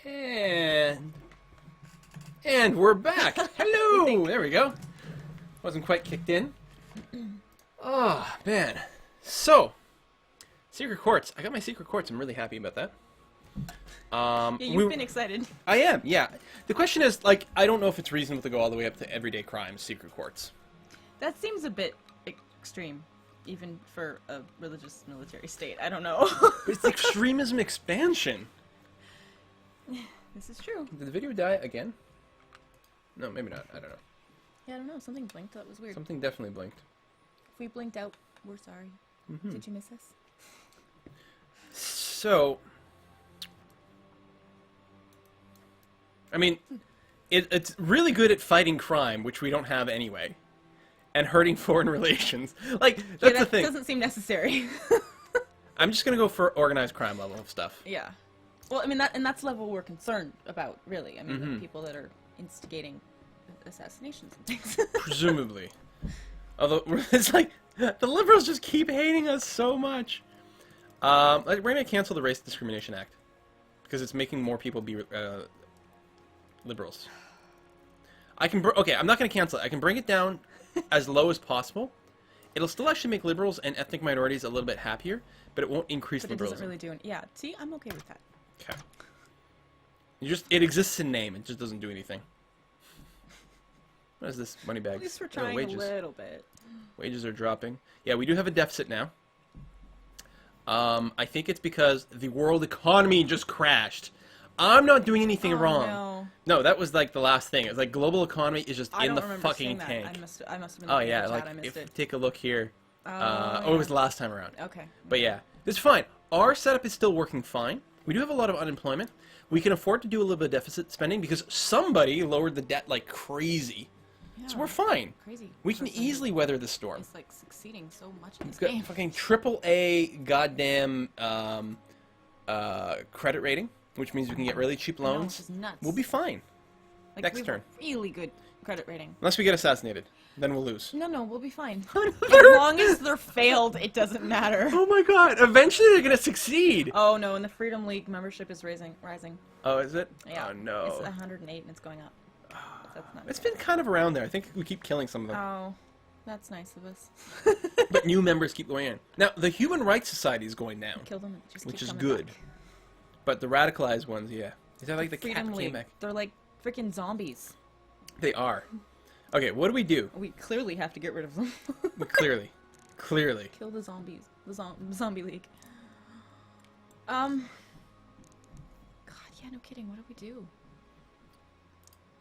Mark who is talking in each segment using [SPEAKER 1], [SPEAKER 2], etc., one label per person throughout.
[SPEAKER 1] And we're back. Hello. There we go. Wasn't quite kicked in. Oh, man. So, secret quartz. I got my secret quartz. I'm really happy about that.
[SPEAKER 2] Yeah, you've been excited.
[SPEAKER 1] I am, yeah. The question is, like, I don't know if it's reasonable to go all the way up to everyday crimes, secret quartz.
[SPEAKER 2] That seems a bit extreme, even for a religious military state. I don't know.
[SPEAKER 1] It's extremism expansion.
[SPEAKER 2] This is true.
[SPEAKER 1] Did the video die again? No, maybe not. I don't know.
[SPEAKER 2] Yeah, I don't know. Something blinked. That was weird.
[SPEAKER 1] Something definitely blinked.
[SPEAKER 2] If we blinked out, we're sorry.
[SPEAKER 1] Mm-hmm.
[SPEAKER 2] Did you miss us?
[SPEAKER 1] So, I mean, it's really good at fighting crime, which we don't have anyway, and hurting foreign relations. Like, that's the thing.
[SPEAKER 2] That doesn't seem necessary.
[SPEAKER 1] I'm just gonna go for organized crime level of stuff.
[SPEAKER 2] Yeah. Well, I mean, that's the level we're concerned about, really. I mean, the people that are instigating assassinations and things.
[SPEAKER 1] Presumably. Although, it's like, the liberals just keep hating us so much. We're gonna cancel the Race Discrimination Act. Because it's making more people be liberals. Okay, I'm not gonna cancel it. I can bring it down as low as possible. It'll still actually make liberals and ethnic minorities a little bit happier, but it won't increase liberalism.
[SPEAKER 2] It doesn't really do it. Yeah, see, I'm okay with that.
[SPEAKER 1] Okay. It exists in name. It just doesn't do anything. What is this? Money bags.
[SPEAKER 2] At least we're trying a little bit.
[SPEAKER 1] Wages are dropping. Yeah, we do have a deficit now. I think it's because the world economy just crashed. I'm not doing anything wrong. No, that was like the last thing. It was like global economy is just in the fucking tank.
[SPEAKER 2] I must have been.
[SPEAKER 1] Oh yeah, like if you take a look here. It was the last time around.
[SPEAKER 2] Okay.
[SPEAKER 1] But yeah, it's fine. Our setup is still working fine. We do have a lot of unemployment. We can afford to do a little bit of deficit spending because somebody lowered the debt like crazy. Yeah, so we're fine.
[SPEAKER 2] Crazy.
[SPEAKER 1] We can easily weather the storm.
[SPEAKER 2] It's like succeeding so much in this
[SPEAKER 1] We've got
[SPEAKER 2] game.
[SPEAKER 1] fucking AAA goddamn credit rating, which means we can get really cheap loans.
[SPEAKER 2] Which is nuts.
[SPEAKER 1] We'll be fine.
[SPEAKER 2] Like,
[SPEAKER 1] Next
[SPEAKER 2] we have
[SPEAKER 1] turn.
[SPEAKER 2] a really good credit rating.
[SPEAKER 1] Unless we get assassinated. Then we'll lose.
[SPEAKER 2] No, we'll be fine. As long as they're failed, it doesn't matter.
[SPEAKER 1] Oh my god, eventually they're gonna succeed!
[SPEAKER 2] Oh no, and the Freedom League membership is rising.
[SPEAKER 1] Oh, is it?
[SPEAKER 2] Yeah.
[SPEAKER 1] Oh no.
[SPEAKER 2] It's 108 and it's going up. That's not
[SPEAKER 1] It's been kind of around there. I think we keep killing some of them.
[SPEAKER 2] Oh, that's nice of us.
[SPEAKER 1] But new members keep going in. Now, the Human Rights Society is going down.
[SPEAKER 2] Kill them, just
[SPEAKER 1] which
[SPEAKER 2] keep
[SPEAKER 1] is
[SPEAKER 2] coming
[SPEAKER 1] good.
[SPEAKER 2] back.
[SPEAKER 1] But the radicalized ones, yeah. Is that like the
[SPEAKER 2] Freedom
[SPEAKER 1] cat
[SPEAKER 2] League.
[SPEAKER 1] came back?
[SPEAKER 2] They're like freaking zombies.
[SPEAKER 1] They are. Okay, what do we do?
[SPEAKER 2] We clearly have to get rid of them.
[SPEAKER 1] Clearly.
[SPEAKER 2] Kill the zombies. The zombie league. God, yeah, no kidding. What do we do?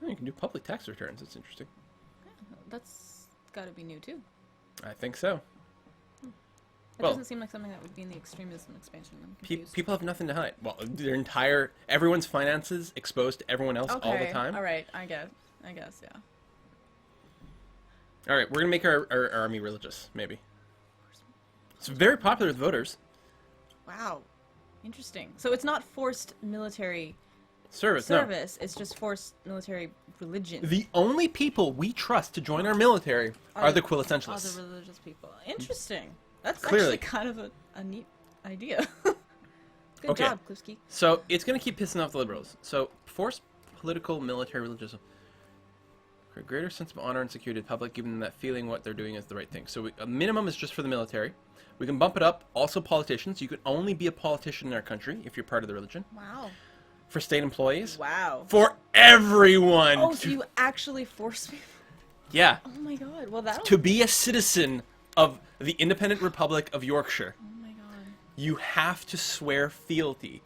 [SPEAKER 1] Oh, you can do public tax returns. That's interesting.
[SPEAKER 2] Yeah, that's got to be new too.
[SPEAKER 1] I think so.
[SPEAKER 2] That doesn't seem like something that would be in the extremism expansion. I'm confused.
[SPEAKER 1] People have nothing to hide. Well, everyone's finances exposed to everyone else all the time.
[SPEAKER 2] All right, I guess, yeah.
[SPEAKER 1] All right, we're gonna make our army religious, maybe. It's very popular with voters.
[SPEAKER 2] Wow, interesting. So it's not forced military
[SPEAKER 1] service.
[SPEAKER 2] It's just forced military religion.
[SPEAKER 1] The only people we trust to join our military are the quintessentialists.
[SPEAKER 2] Are the religious people. Interesting. That's
[SPEAKER 1] Clearly.
[SPEAKER 2] actually kind of a neat idea. Good job, Kluski.
[SPEAKER 1] So it's going to keep pissing off the liberals. So forced political, military, religious. For a greater sense of honor and security to the public, giving them that feeling what they're doing is the right thing. So a minimum is just for the military. We can bump it up. Also politicians. You can only be a politician in our country if you're part of the religion.
[SPEAKER 2] Wow.
[SPEAKER 1] For state employees.
[SPEAKER 2] Wow.
[SPEAKER 1] For everyone.
[SPEAKER 2] Oh, so you actually force me?
[SPEAKER 1] Yeah.
[SPEAKER 2] Oh my god. Well, that
[SPEAKER 1] to be a citizen of the independent Republic of Yorkshire.
[SPEAKER 2] Oh my god.
[SPEAKER 1] You have to swear fealty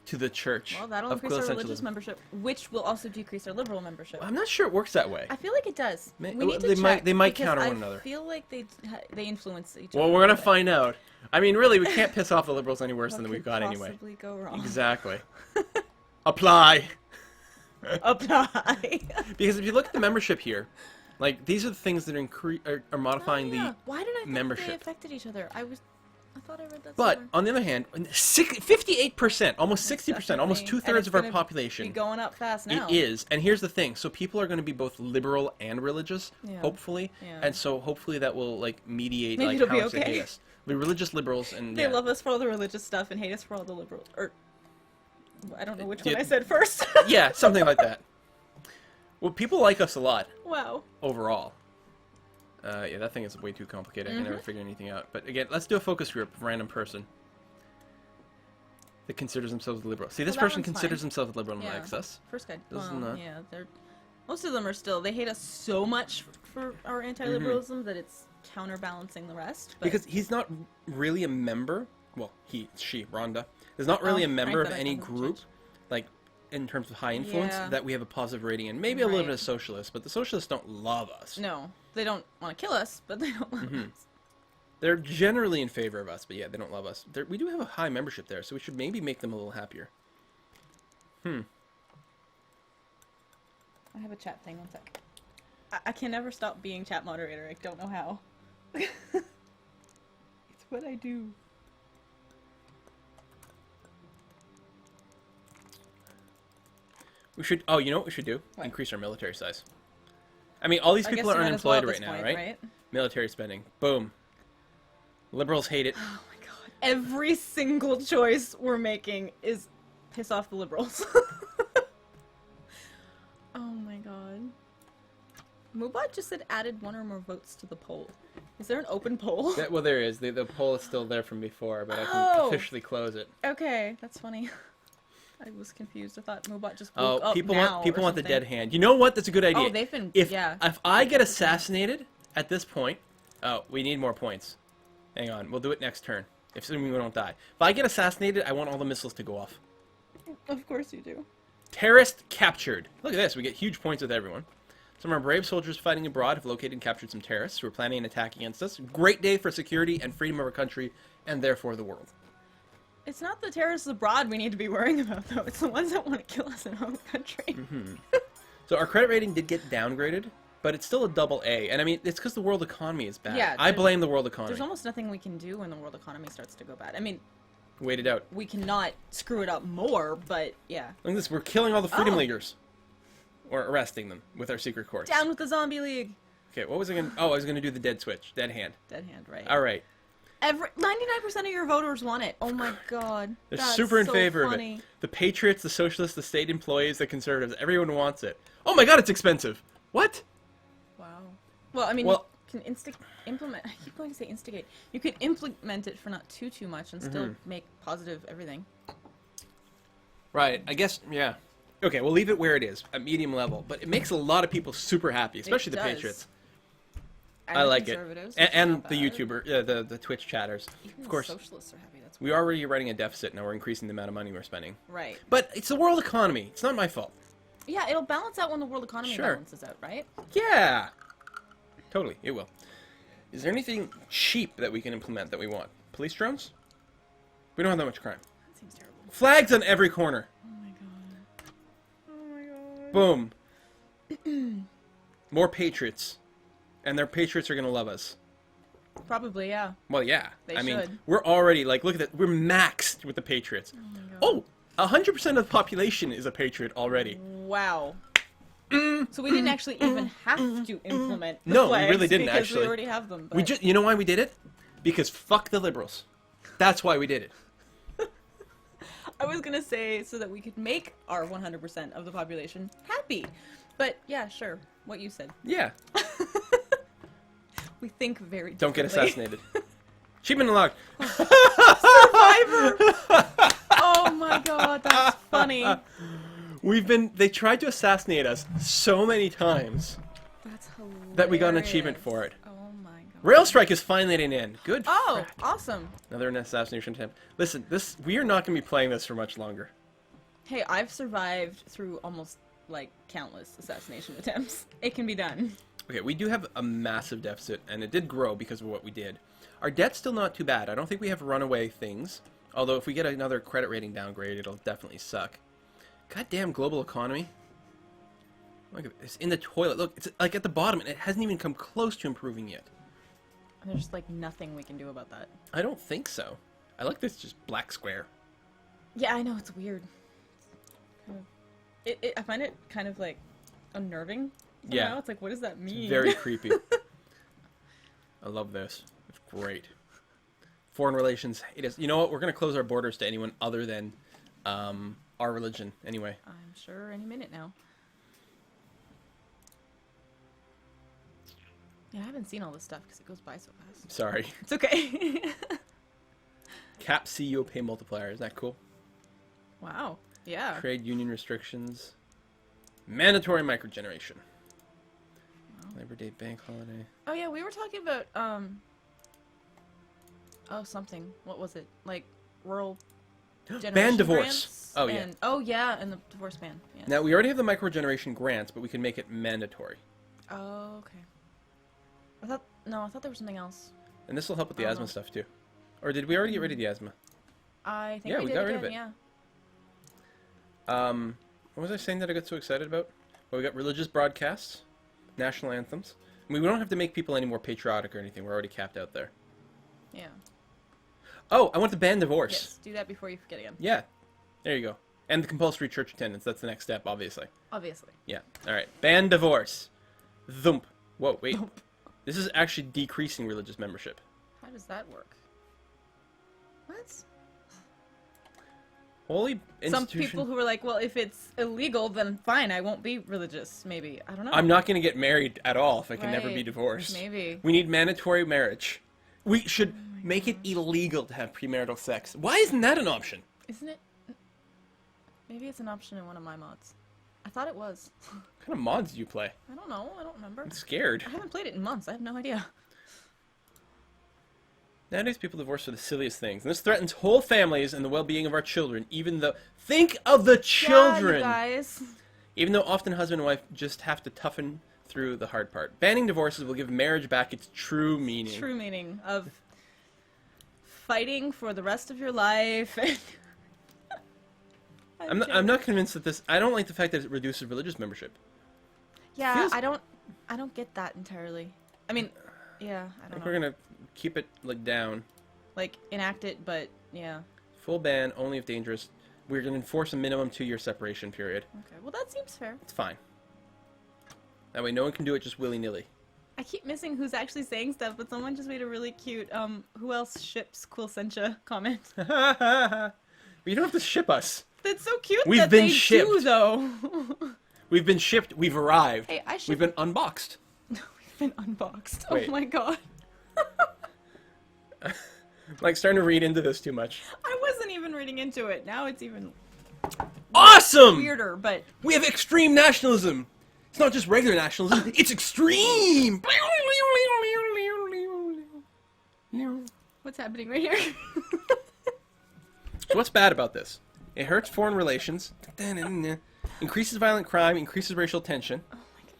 [SPEAKER 1] to the Church.
[SPEAKER 2] Well, that'll increase our religious membership, which will also decrease our liberal membership.
[SPEAKER 1] I'm not sure it works that way.
[SPEAKER 2] I feel like it does. We need to
[SPEAKER 1] they
[SPEAKER 2] check.
[SPEAKER 1] They might counter one another.
[SPEAKER 2] I feel like they influence each other.
[SPEAKER 1] Well, we're gonna find out. I mean, really, we can't piss off the liberals any worse than we've got
[SPEAKER 2] could
[SPEAKER 1] anyway.
[SPEAKER 2] possibly go wrong?
[SPEAKER 1] Exactly. Apply.
[SPEAKER 2] Apply.
[SPEAKER 1] Because if you look at the membership here, like these are the things that are modifying the
[SPEAKER 2] Why did I think
[SPEAKER 1] membership.
[SPEAKER 2] they affected each other? I thought I read that.
[SPEAKER 1] But
[SPEAKER 2] somewhere.
[SPEAKER 1] on the other hand, 58%, almost 60%, almost 2/3 of our population.
[SPEAKER 2] Be going up fast now.
[SPEAKER 1] It is, and here's the thing: so people are going to be both liberal and religious, hopefully, and so hopefully that will like mediate
[SPEAKER 2] Maybe
[SPEAKER 1] like
[SPEAKER 2] it'll
[SPEAKER 1] how
[SPEAKER 2] be
[SPEAKER 1] much they
[SPEAKER 2] okay.
[SPEAKER 1] hate us. The religious liberals and
[SPEAKER 2] they love us for all the religious stuff and hate us for all the liberal. Or I don't know which
[SPEAKER 1] Yeah.
[SPEAKER 2] one I said first.
[SPEAKER 1] Yeah, something like that. Well, people like us a lot
[SPEAKER 2] Wow.
[SPEAKER 1] overall. Yeah, that thing is way too complicated. I can never figure anything out. But again, let's do a focus group of random person that considers themselves liberal. See, this
[SPEAKER 2] that
[SPEAKER 1] person
[SPEAKER 2] one's
[SPEAKER 1] considers
[SPEAKER 2] fine.
[SPEAKER 1] himself liberal and
[SPEAKER 2] Yeah.
[SPEAKER 1] likes us.
[SPEAKER 2] First guy.
[SPEAKER 1] Doesn't
[SPEAKER 2] Well,
[SPEAKER 1] that-
[SPEAKER 2] yeah, they're most of them are still. They hate us so much for our anti-liberalism that it's counterbalancing the rest. But
[SPEAKER 1] Because he's not really a member. Well, she, Rhonda, is not really a member
[SPEAKER 2] right,
[SPEAKER 1] of
[SPEAKER 2] but I
[SPEAKER 1] any
[SPEAKER 2] thought it was
[SPEAKER 1] group,
[SPEAKER 2] church.
[SPEAKER 1] like in terms of high influence,
[SPEAKER 2] Yeah.
[SPEAKER 1] that we have a positive rating in. Maybe a little
[SPEAKER 2] Right.
[SPEAKER 1] bit of socialists, but the socialists don't love us.
[SPEAKER 2] no, they don't want to kill us, but they don't love us.
[SPEAKER 1] They're generally in favor of us, but yeah, they don't love us. We do have a high membership there, so we should maybe make them a little happier.
[SPEAKER 2] I have a chat thing. One sec. I can never stop being chat moderator. I don't know how. It's what I do.
[SPEAKER 1] We should. Oh, you know what we should do?
[SPEAKER 2] What?
[SPEAKER 1] Increase our military size. I mean, all these
[SPEAKER 2] I
[SPEAKER 1] people
[SPEAKER 2] guess
[SPEAKER 1] are
[SPEAKER 2] you might as well at
[SPEAKER 1] unemployed
[SPEAKER 2] this
[SPEAKER 1] right now,
[SPEAKER 2] point,
[SPEAKER 1] right? Military spending. Boom. Liberals hate it.
[SPEAKER 2] Oh my god. Every single choice we're making is piss off the liberals. Oh my god. Mubot just said added one or more votes to the poll. Is there an open poll?
[SPEAKER 1] Well, there is. The poll is still there from before, but I can
[SPEAKER 2] Oh.
[SPEAKER 1] officially close it.
[SPEAKER 2] Okay, that's funny. I was confused. I thought Mubot just
[SPEAKER 1] Oh,
[SPEAKER 2] woke up
[SPEAKER 1] people
[SPEAKER 2] now
[SPEAKER 1] want the
[SPEAKER 2] something.
[SPEAKER 1] dead hand. You know what? That's a good idea.
[SPEAKER 2] Oh, they've been
[SPEAKER 1] If
[SPEAKER 2] yeah.
[SPEAKER 1] if I get assassinated at this point, oh, we need more points. Hang on, we'll do it next turn. Assuming we don't die. If I get assassinated, I want all the missiles to go off.
[SPEAKER 2] Of course you do.
[SPEAKER 1] Terrorist captured. Look at this. We get huge points with everyone. Some of our brave soldiers fighting abroad have located and captured some terrorists who are planning an attack against us. Great day for security and freedom of our country, and therefore the world.
[SPEAKER 2] It's not the terrorists abroad we need to be worrying about, though. It's the ones that want to kill us in our own country.
[SPEAKER 1] So our credit rating did get downgraded, but it's still a double A. And I mean, it's because the world economy is bad.
[SPEAKER 2] Yeah,
[SPEAKER 1] I blame the world economy.
[SPEAKER 2] There's almost nothing we can do when the world economy starts to go bad. I mean,
[SPEAKER 1] Wait it out.
[SPEAKER 2] we cannot screw it up more, but yeah.
[SPEAKER 1] Look at this. We're killing all the freedom
[SPEAKER 2] Oh.
[SPEAKER 1] leaguers. Or arresting them with our secret courts.
[SPEAKER 2] Down with the zombie league!
[SPEAKER 1] Okay, what was I going to... Oh, I was going to do the dead switch. Dead hand.
[SPEAKER 2] Dead hand, right.
[SPEAKER 1] All right.
[SPEAKER 2] 99% of your voters want it. Oh my god.
[SPEAKER 1] They're
[SPEAKER 2] That's
[SPEAKER 1] super in
[SPEAKER 2] so
[SPEAKER 1] favor
[SPEAKER 2] funny.
[SPEAKER 1] of it. The patriots, the socialists, the state employees, the conservatives, everyone wants it. Oh my god, it's expensive. What?
[SPEAKER 2] Wow. Well, I mean,
[SPEAKER 1] Well-
[SPEAKER 2] you can implement. I keep going to say instigate. You could implement it for not too much and still make positive everything.
[SPEAKER 1] Right, I guess, yeah. Okay, we'll leave it where it is, at medium level. But it makes a lot of people super happy, especially the
[SPEAKER 2] does.
[SPEAKER 1] patriots.
[SPEAKER 2] And
[SPEAKER 1] I
[SPEAKER 2] the
[SPEAKER 1] like it.
[SPEAKER 2] conservatives,
[SPEAKER 1] And
[SPEAKER 2] which is
[SPEAKER 1] the
[SPEAKER 2] not bad.
[SPEAKER 1] YouTuber, the Twitch chatters.
[SPEAKER 2] Even
[SPEAKER 1] Of
[SPEAKER 2] the
[SPEAKER 1] course,
[SPEAKER 2] socialists are happy. That's
[SPEAKER 1] we are already running a deficit, now we're increasing the amount of money we're spending.
[SPEAKER 2] right.
[SPEAKER 1] But it's the world economy. It's not my fault.
[SPEAKER 2] Yeah, it'll balance out when the world economy
[SPEAKER 1] Sure.
[SPEAKER 2] balances out, right?
[SPEAKER 1] Yeah! Totally, it will. Is there anything cheap that we can implement that we want? Police drones? We don't have that much crime.
[SPEAKER 2] That seems terrible.
[SPEAKER 1] Flags on every corner.
[SPEAKER 2] Oh my god. Oh my god.
[SPEAKER 1] Boom. More patriots. And their patriots are going to love us.
[SPEAKER 2] Probably, yeah.
[SPEAKER 1] Well, yeah.
[SPEAKER 2] They
[SPEAKER 1] I mean,
[SPEAKER 2] should.
[SPEAKER 1] we're already, like, look at that. We're maxed with the patriots.
[SPEAKER 2] Oh my god.
[SPEAKER 1] Oh, 100% of the population is a patriot already.
[SPEAKER 2] Wow. So we didn't actually even have to implement the
[SPEAKER 1] No, we
[SPEAKER 2] flags
[SPEAKER 1] really didn't,
[SPEAKER 2] because
[SPEAKER 1] actually.
[SPEAKER 2] we already have them. But...
[SPEAKER 1] We just, you know why we did it? Because fuck the liberals. That's why we did it.
[SPEAKER 2] I was gonna say so that we could make our 100% of the population happy. But yeah, sure. What you said.
[SPEAKER 1] Yeah.
[SPEAKER 2] We think very
[SPEAKER 1] Don't get
[SPEAKER 2] differently.
[SPEAKER 1] assassinated. Achievement unlocked.
[SPEAKER 2] Survivor! Oh my god, that's funny.
[SPEAKER 1] They tried to assassinate us so many times
[SPEAKER 2] That's hilarious.
[SPEAKER 1] that we got an achievement for it.
[SPEAKER 2] Oh my god.
[SPEAKER 1] Rail strike is finally at an end. Good.
[SPEAKER 2] Oh,
[SPEAKER 1] frick.
[SPEAKER 2] awesome.
[SPEAKER 1] Another assassination attempt. Listen, we are not going to be playing this for much longer.
[SPEAKER 2] Hey, I've survived through almost, like, countless assassination attempts. It can be done.
[SPEAKER 1] Okay, we do have a massive deficit, and it did grow because of what we did. Our debt's still not too bad. I don't think we have runaway things. Although if we get another credit rating downgrade, it'll definitely suck. Goddamn global economy. Look at this. In the toilet. Look, it's like at the bottom, and it hasn't even come close to improving yet.
[SPEAKER 2] And there's, like, nothing we can do about that.
[SPEAKER 1] I don't think so. I like this just black square.
[SPEAKER 2] Yeah, I know, it's weird. I find it kind of, like, unnerving.
[SPEAKER 1] Yeah.
[SPEAKER 2] Somehow. It's like, what does that mean?
[SPEAKER 1] Very creepy. I love this. It's great. Foreign relations. It is. You know what? We're going to close our borders to anyone other than our our religion, anyway.
[SPEAKER 2] I'm sure any minute now. Yeah, I haven't seen all this stuff because it goes by so fast.
[SPEAKER 1] Sorry.
[SPEAKER 2] It's okay.
[SPEAKER 1] Cap CEO pay multiplier. Isn't that cool?
[SPEAKER 2] Wow. Yeah.
[SPEAKER 1] Trade union restrictions. Mandatory microgeneration.
[SPEAKER 2] Wow.
[SPEAKER 1] Labor Day bank holiday.
[SPEAKER 2] Oh yeah, we were talking about oh something. What was it? Like rural generation
[SPEAKER 1] Ban divorce.
[SPEAKER 2] grants
[SPEAKER 1] Oh yeah.
[SPEAKER 2] and, oh yeah, and the divorce ban. Yes.
[SPEAKER 1] Now we already have the microgeneration grants, but we can make it mandatory.
[SPEAKER 2] Oh okay. I thought there was something else.
[SPEAKER 1] And this will help with the
[SPEAKER 2] Oh,
[SPEAKER 1] asthma
[SPEAKER 2] no.
[SPEAKER 1] stuff too. Or did we already get rid of the asthma?
[SPEAKER 2] I think
[SPEAKER 1] Yeah,
[SPEAKER 2] we
[SPEAKER 1] we
[SPEAKER 2] did
[SPEAKER 1] got rid
[SPEAKER 2] again,
[SPEAKER 1] of it.
[SPEAKER 2] yeah.
[SPEAKER 1] What was I saying that I got so excited about? Well, we got religious broadcasts, national anthems. I mean, we don't have to make people any more patriotic or anything. We're already capped out there.
[SPEAKER 2] Yeah.
[SPEAKER 1] Oh, I want to ban divorce.
[SPEAKER 2] Yes, do that before you forget again.
[SPEAKER 1] Yeah. There you go. And the compulsory church attendance. That's the next step, obviously.
[SPEAKER 2] Obviously.
[SPEAKER 1] Yeah. All right. Ban divorce. Thump. Whoa, wait. This is actually decreasing religious membership.
[SPEAKER 2] How does that work? What?
[SPEAKER 1] Holy
[SPEAKER 2] Some
[SPEAKER 1] institution.
[SPEAKER 2] people who are like, well, if it's illegal, then fine, I won't be religious. Maybe. I don't know.
[SPEAKER 1] I'm not going to get married at all if I can never be
[SPEAKER 2] Right.
[SPEAKER 1] divorced.
[SPEAKER 2] Maybe.
[SPEAKER 1] We need mandatory marriage. We should make it illegal to have premarital sex. Why isn't that an option?
[SPEAKER 2] Isn't it? Maybe it's an option in one of my mods. I thought it was.
[SPEAKER 1] What kind of mods do you play?
[SPEAKER 2] I don't know. I don't remember.
[SPEAKER 1] I'm scared.
[SPEAKER 2] I haven't played it in months. I have no idea.
[SPEAKER 1] Nowadays, people divorce for the silliest things, and this threatens whole families and the well-being of our children. Even though, think of the children.
[SPEAKER 2] Yeah, you guys.
[SPEAKER 1] Even though often husband and wife just have to toughen through the hard part. Banning divorces will give marriage back its true meaning.
[SPEAKER 2] True meaning of fighting for the rest of your life.
[SPEAKER 1] I'm not convinced that this. I don't like the fact that it reduces religious membership.
[SPEAKER 2] Yeah,
[SPEAKER 1] feels-
[SPEAKER 2] I don't get that entirely. I mean, yeah, I
[SPEAKER 1] I
[SPEAKER 2] don't
[SPEAKER 1] think
[SPEAKER 2] know.
[SPEAKER 1] we're gonna keep it like down.
[SPEAKER 2] Like enact it, but yeah.
[SPEAKER 1] Full ban, only if dangerous. We're gonna enforce a minimum 2-year separation period.
[SPEAKER 2] Okay, well that seems fair.
[SPEAKER 1] It's fine. That way, no one can do it just willy-nilly.
[SPEAKER 2] I keep missing who's actually saying stuff, but someone just made a really cute who else ships Cool Sencha comment.
[SPEAKER 1] You don't have to ship us.
[SPEAKER 2] That's so cute.
[SPEAKER 1] We've
[SPEAKER 2] that
[SPEAKER 1] been
[SPEAKER 2] they do,
[SPEAKER 1] shipped.
[SPEAKER 2] though.
[SPEAKER 1] We've been shipped. We've arrived.
[SPEAKER 2] Hey, I
[SPEAKER 1] We've
[SPEAKER 2] ship.
[SPEAKER 1] been unboxed.
[SPEAKER 2] We've been unboxed.
[SPEAKER 1] Wait.
[SPEAKER 2] Oh my god.
[SPEAKER 1] Like, starting to read into this too much.
[SPEAKER 2] I wasn't even reading into it. Now it's even
[SPEAKER 1] Awesome!
[SPEAKER 2] weirder, but
[SPEAKER 1] We have extreme nationalism. It's not just regular nationalism. It's extreme.
[SPEAKER 2] what's happening right here?
[SPEAKER 1] So what's bad about this? It hurts foreign relations. Increases violent crime. Increases racial tension.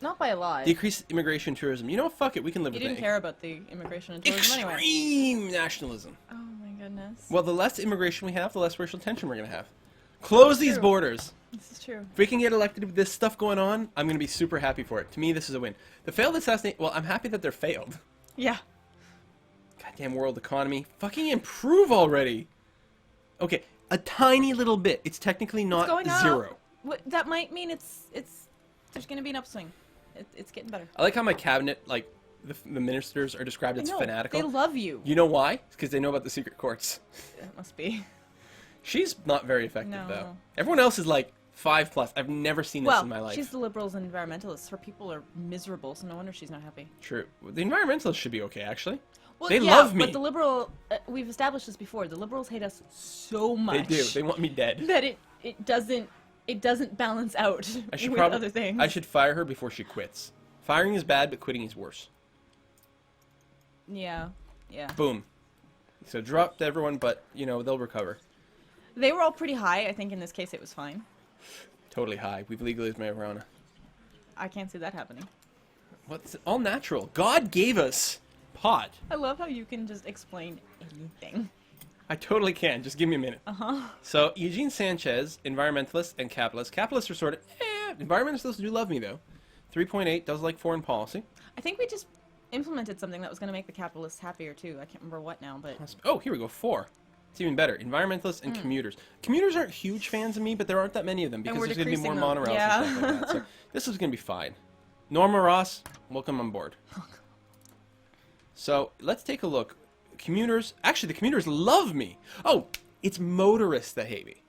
[SPEAKER 2] Not by a lot.
[SPEAKER 1] Decreases immigration and tourism. You know what? Fuck it. We can live
[SPEAKER 2] You
[SPEAKER 1] with
[SPEAKER 2] didn't
[SPEAKER 1] it.
[SPEAKER 2] care about the immigration and tourism anyway.
[SPEAKER 1] Extreme nationalism.
[SPEAKER 2] Oh my goodness.
[SPEAKER 1] Well, the less immigration we have, the less racial tension we're going to have. Close these
[SPEAKER 2] True.
[SPEAKER 1] borders.
[SPEAKER 2] This is true.
[SPEAKER 1] If we can get elected with this stuff going on, I'm going to be super happy for it. To me, this is a win. The failed assassination... Well, I'm happy that they're failed.
[SPEAKER 2] Yeah.
[SPEAKER 1] Goddamn world economy. Fucking improve already. Okay, a tiny little bit. It's technically not
[SPEAKER 2] Going up.
[SPEAKER 1] zero.
[SPEAKER 2] What, that might mean it's there's gonna be an upswing. It's getting better.
[SPEAKER 1] I like how my cabinet, like, the ministers are described as
[SPEAKER 2] I know,
[SPEAKER 1] fanatical.
[SPEAKER 2] They love you.
[SPEAKER 1] You know why? It's because they know about the secret courts.
[SPEAKER 2] That must be.
[SPEAKER 1] She's not very effective,
[SPEAKER 2] No.
[SPEAKER 1] though. Everyone else is, like, 5+. I've never seen this
[SPEAKER 2] Well,
[SPEAKER 1] in my life.
[SPEAKER 2] she's the liberals and environmentalists. Her people are miserable, so no wonder she's not happy.
[SPEAKER 1] True. The environmentalists should be okay, actually.
[SPEAKER 2] Well,
[SPEAKER 1] They
[SPEAKER 2] yeah,
[SPEAKER 1] love me.
[SPEAKER 2] But the liberal, we've established this before. The liberals hate us so much.
[SPEAKER 1] They do. They want me dead.
[SPEAKER 2] That it doesn't balance out
[SPEAKER 1] I should
[SPEAKER 2] with
[SPEAKER 1] probably.
[SPEAKER 2] other things.
[SPEAKER 1] I should fire her before she quits. Firing is bad, but quitting is worse.
[SPEAKER 2] Yeah, yeah.
[SPEAKER 1] Boom. So dropped everyone, but you know they'll recover.
[SPEAKER 2] They were all pretty high. I think in this case it was fine.
[SPEAKER 1] Totally high. We've legalized marijuana.
[SPEAKER 2] I can't see that happening.
[SPEAKER 1] What's all natural? God gave us pot.
[SPEAKER 2] I love how you can just explain anything.
[SPEAKER 1] I totally can. Just give me a minute. So Eugene Sanchez, environmentalist and capitalist. Capitalists are sort of environmentalists do love me though. 3.8 does like foreign policy.
[SPEAKER 2] I think we just implemented something that was going to make the capitalists happier too. I can't remember what now, but
[SPEAKER 1] Oh, here we go. 4. It's even better. Environmentalists and commuters. Commuters aren't huge fans of me, but there aren't that many of them because
[SPEAKER 2] we're
[SPEAKER 1] there's going to be more
[SPEAKER 2] decreasing them.
[SPEAKER 1] monorails
[SPEAKER 2] Yeah.
[SPEAKER 1] and stuff like that. So this is going to be fine. Norma Ross, welcome on board. So let's take a look. Commuters, actually the commuters love me. Oh, it's motorists that hate me.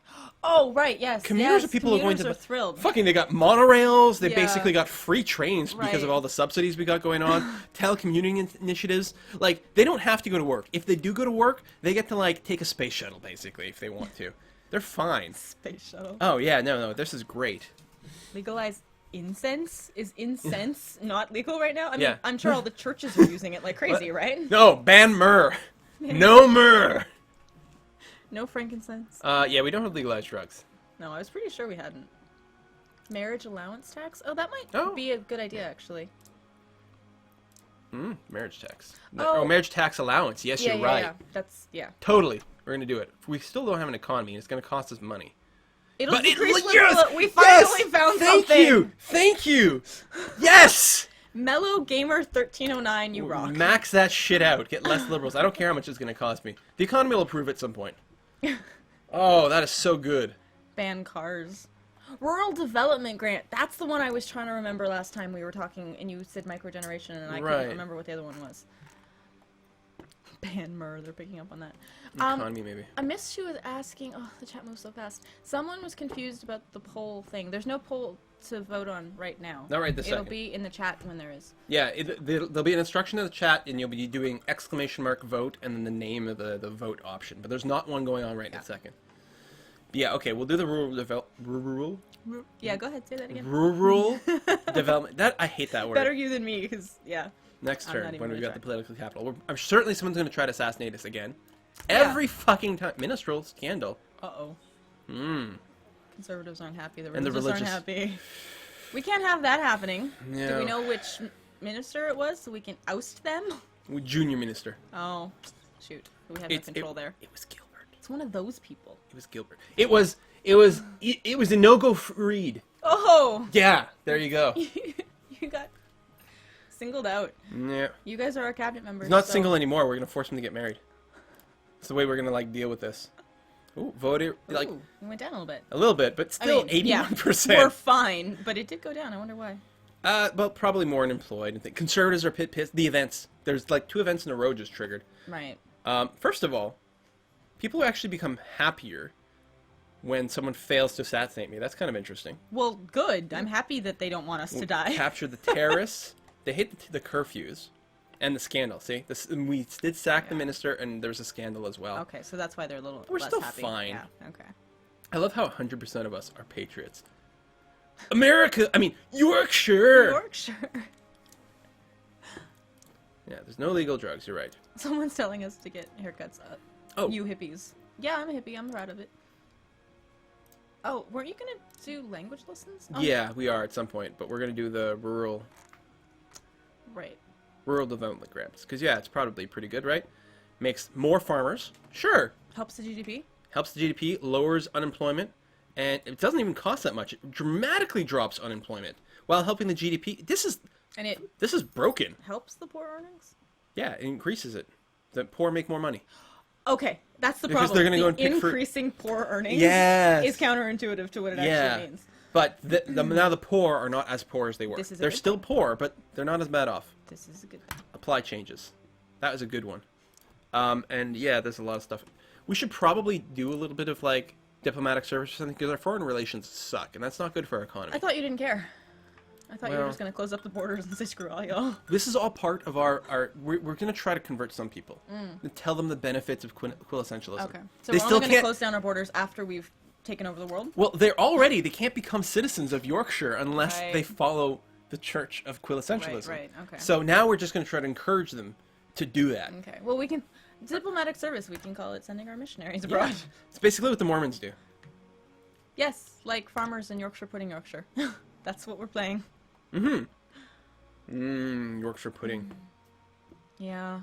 [SPEAKER 2] Oh, right, yes.
[SPEAKER 1] Commuters
[SPEAKER 2] yes,
[SPEAKER 1] are people who are going
[SPEAKER 2] commuters
[SPEAKER 1] to...
[SPEAKER 2] are thrilled.
[SPEAKER 1] Fucking, they got monorails. They
[SPEAKER 2] Yeah.
[SPEAKER 1] basically got free trains because of
[SPEAKER 2] Right.
[SPEAKER 1] all the subsidies we got going on. Telecommuting initiatives. Like, they don't have to go to work. If they do go to work, they get to, like, take a space shuttle, basically, if they want to. They're fine.
[SPEAKER 2] Space shuttle.
[SPEAKER 1] Oh, yeah, no, this is great.
[SPEAKER 2] Legalize incense? Is incense not legal right now? I mean,
[SPEAKER 1] Yeah.
[SPEAKER 2] I'm sure all the churches are using it like crazy, right?
[SPEAKER 1] No, ban myrrh. No myrrh.
[SPEAKER 2] No frankincense?
[SPEAKER 1] Yeah, we don't have legalized drugs.
[SPEAKER 2] No, I was pretty sure we hadn't. Marriage allowance tax? Oh, that might
[SPEAKER 1] Oh.
[SPEAKER 2] be a good idea, actually.
[SPEAKER 1] Marriage tax.
[SPEAKER 2] Oh.
[SPEAKER 1] Marriage tax allowance. Yes, you're right.
[SPEAKER 2] Yeah. That's, yeah.
[SPEAKER 1] Totally. We're going to do it. We still don't have an economy, and it's going to cost us money.
[SPEAKER 2] It'll
[SPEAKER 1] But it-
[SPEAKER 2] decrease
[SPEAKER 1] yes!
[SPEAKER 2] we finally found
[SPEAKER 1] Thank
[SPEAKER 2] something!
[SPEAKER 1] you! Thank you! Yes!
[SPEAKER 2] Mellow Gamer 1309, you rock.
[SPEAKER 1] Max that shit out. Get less liberals. I don't care how much it's going to cost me. The economy will improve at some point. Oh, that is so good.
[SPEAKER 2] Ban cars. Rural Development Grant. That's the one I was trying to remember last time we were talking, and you said microgeneration, and I
[SPEAKER 1] Right.
[SPEAKER 2] couldn't remember what the other one was. Ban Mur, they're picking up on that.
[SPEAKER 1] Economy, maybe.
[SPEAKER 2] I missed you was asking. Oh, the chat moves so fast. Someone was confused about the poll thing. There's no poll to vote on right now.
[SPEAKER 1] Not right this
[SPEAKER 2] It'll
[SPEAKER 1] second.
[SPEAKER 2] be in the chat when there is.
[SPEAKER 1] Yeah, there'll be an instruction in the chat, and you'll be doing ! vote, and then the name of the vote option. But there's not one going on right this second. But yeah, okay, we'll do the rural
[SPEAKER 2] Yeah, go ahead, say that again.
[SPEAKER 1] rural development. That I hate that word.
[SPEAKER 2] Better you than me, because, yeah.
[SPEAKER 1] Next
[SPEAKER 2] I'm
[SPEAKER 1] turn,
[SPEAKER 2] not even
[SPEAKER 1] when we've
[SPEAKER 2] gonna
[SPEAKER 1] got the
[SPEAKER 2] try.
[SPEAKER 1] political capital. I'm certainly someone's going to try to assassinate us again.
[SPEAKER 2] Yeah.
[SPEAKER 1] Every fucking time. Minstrel scandal.
[SPEAKER 2] Uh-oh.
[SPEAKER 1] Hmm.
[SPEAKER 2] Conservatives aren't happy. The
[SPEAKER 1] And the
[SPEAKER 2] religious aren't happy. We can't have that happening. Do
[SPEAKER 1] Yeah.
[SPEAKER 2] we know which minister it was so we can oust them?
[SPEAKER 1] Junior minister.
[SPEAKER 2] Oh, shoot. We have no control there.
[SPEAKER 1] It was Gilbert.
[SPEAKER 2] It's one of those people.
[SPEAKER 1] It was Gilbert. It was a no-go read.
[SPEAKER 2] Oh!
[SPEAKER 1] Yeah, there you go.
[SPEAKER 2] You got singled out.
[SPEAKER 1] Yeah.
[SPEAKER 2] You guys are our cabinet members.
[SPEAKER 1] He's not
[SPEAKER 2] so-
[SPEAKER 1] single anymore. We're going to force him to get married. It's the way we're going to, like, deal with this. Ooh, voted, like,
[SPEAKER 2] Ooh, we went down a little bit.
[SPEAKER 1] a little bit, but still
[SPEAKER 2] I mean, yeah,
[SPEAKER 1] 81%.
[SPEAKER 2] we're fine, but it did go down. I wonder why.
[SPEAKER 1] Well, probably more unemployed. Conservatives are pissed. The events. There's, like, 2 events in a row just triggered.
[SPEAKER 2] Right.
[SPEAKER 1] First of all, people actually become happier when someone fails to assassinate me. That's kind of interesting.
[SPEAKER 2] Well, good. I'm happy that they don't want us to die.
[SPEAKER 1] Capture the terrorists. They hit the curfews and the scandal. See, we did sack the minister, and there's a scandal as well.
[SPEAKER 2] Okay, so that's why they're a little
[SPEAKER 1] We're
[SPEAKER 2] less
[SPEAKER 1] still
[SPEAKER 2] happy.
[SPEAKER 1] fine.
[SPEAKER 2] Yeah, okay.
[SPEAKER 1] I love how 100% of us are patriots. America, I mean, Yorkshire!
[SPEAKER 2] Yorkshire.
[SPEAKER 1] Yeah, there's no legal drugs, you're right.
[SPEAKER 2] Someone's telling us to get haircuts.
[SPEAKER 1] Oh.
[SPEAKER 2] You hippies. Yeah, I'm a hippie. I'm proud of it. Oh, weren't you gonna do language lessons? Oh,
[SPEAKER 1] Yeah, we are at some point, but we're going to do the rural
[SPEAKER 2] Right.
[SPEAKER 1] development grants. Because, yeah, it's probably pretty good, right? Makes more farmers. Sure.
[SPEAKER 2] Helps the GDP.
[SPEAKER 1] Helps the GDP, lowers unemployment, and it doesn't even cost that much. It dramatically drops unemployment while helping the GDP. This is broken.
[SPEAKER 2] Helps the poor earnings.
[SPEAKER 1] Yeah, it increases it. The poor make more money.
[SPEAKER 2] Okay, that's the
[SPEAKER 1] Because
[SPEAKER 2] problem.
[SPEAKER 1] they're gonna go and pick fruit.
[SPEAKER 2] Increasing poor earnings
[SPEAKER 1] Yes.
[SPEAKER 2] is counterintuitive to what it actually means.
[SPEAKER 1] But now the poor are not as poor as they were.
[SPEAKER 2] This is a
[SPEAKER 1] They're
[SPEAKER 2] good
[SPEAKER 1] still poor, but they're not as bad off.
[SPEAKER 2] This is a good thing.
[SPEAKER 1] Apply changes. That was a good one. And yeah, there's a lot of stuff. We should probably do a little bit of like diplomatic service or something because our foreign relations suck, and that's not good for our economy.
[SPEAKER 2] I thought you didn't care. I thought you were
[SPEAKER 1] Well-
[SPEAKER 2] just gonna close up the borders and say screw all y'all.
[SPEAKER 1] This is all part of our we're going to try to convert some people and tell them the benefits of quintessentialism.
[SPEAKER 2] Okay. So
[SPEAKER 1] They
[SPEAKER 2] we're
[SPEAKER 1] still
[SPEAKER 2] only gonna
[SPEAKER 1] can't.
[SPEAKER 2] close down our borders after we've taken over the world?
[SPEAKER 1] Well, they can't become citizens of Yorkshire unless
[SPEAKER 2] Right.
[SPEAKER 1] they follow the Church of Quintessentialism.
[SPEAKER 2] Right, okay.
[SPEAKER 1] So now we're just going to try to encourage them to do that.
[SPEAKER 2] Okay. Well, we can diplomatic service. We can call it sending our missionaries
[SPEAKER 1] Yeah.
[SPEAKER 2] abroad.
[SPEAKER 1] It's basically what the Mormons do.
[SPEAKER 2] Yes, like farmers in Yorkshire pudding Yorkshire. That's what we're playing.
[SPEAKER 1] Yorkshire pudding.
[SPEAKER 2] Yeah.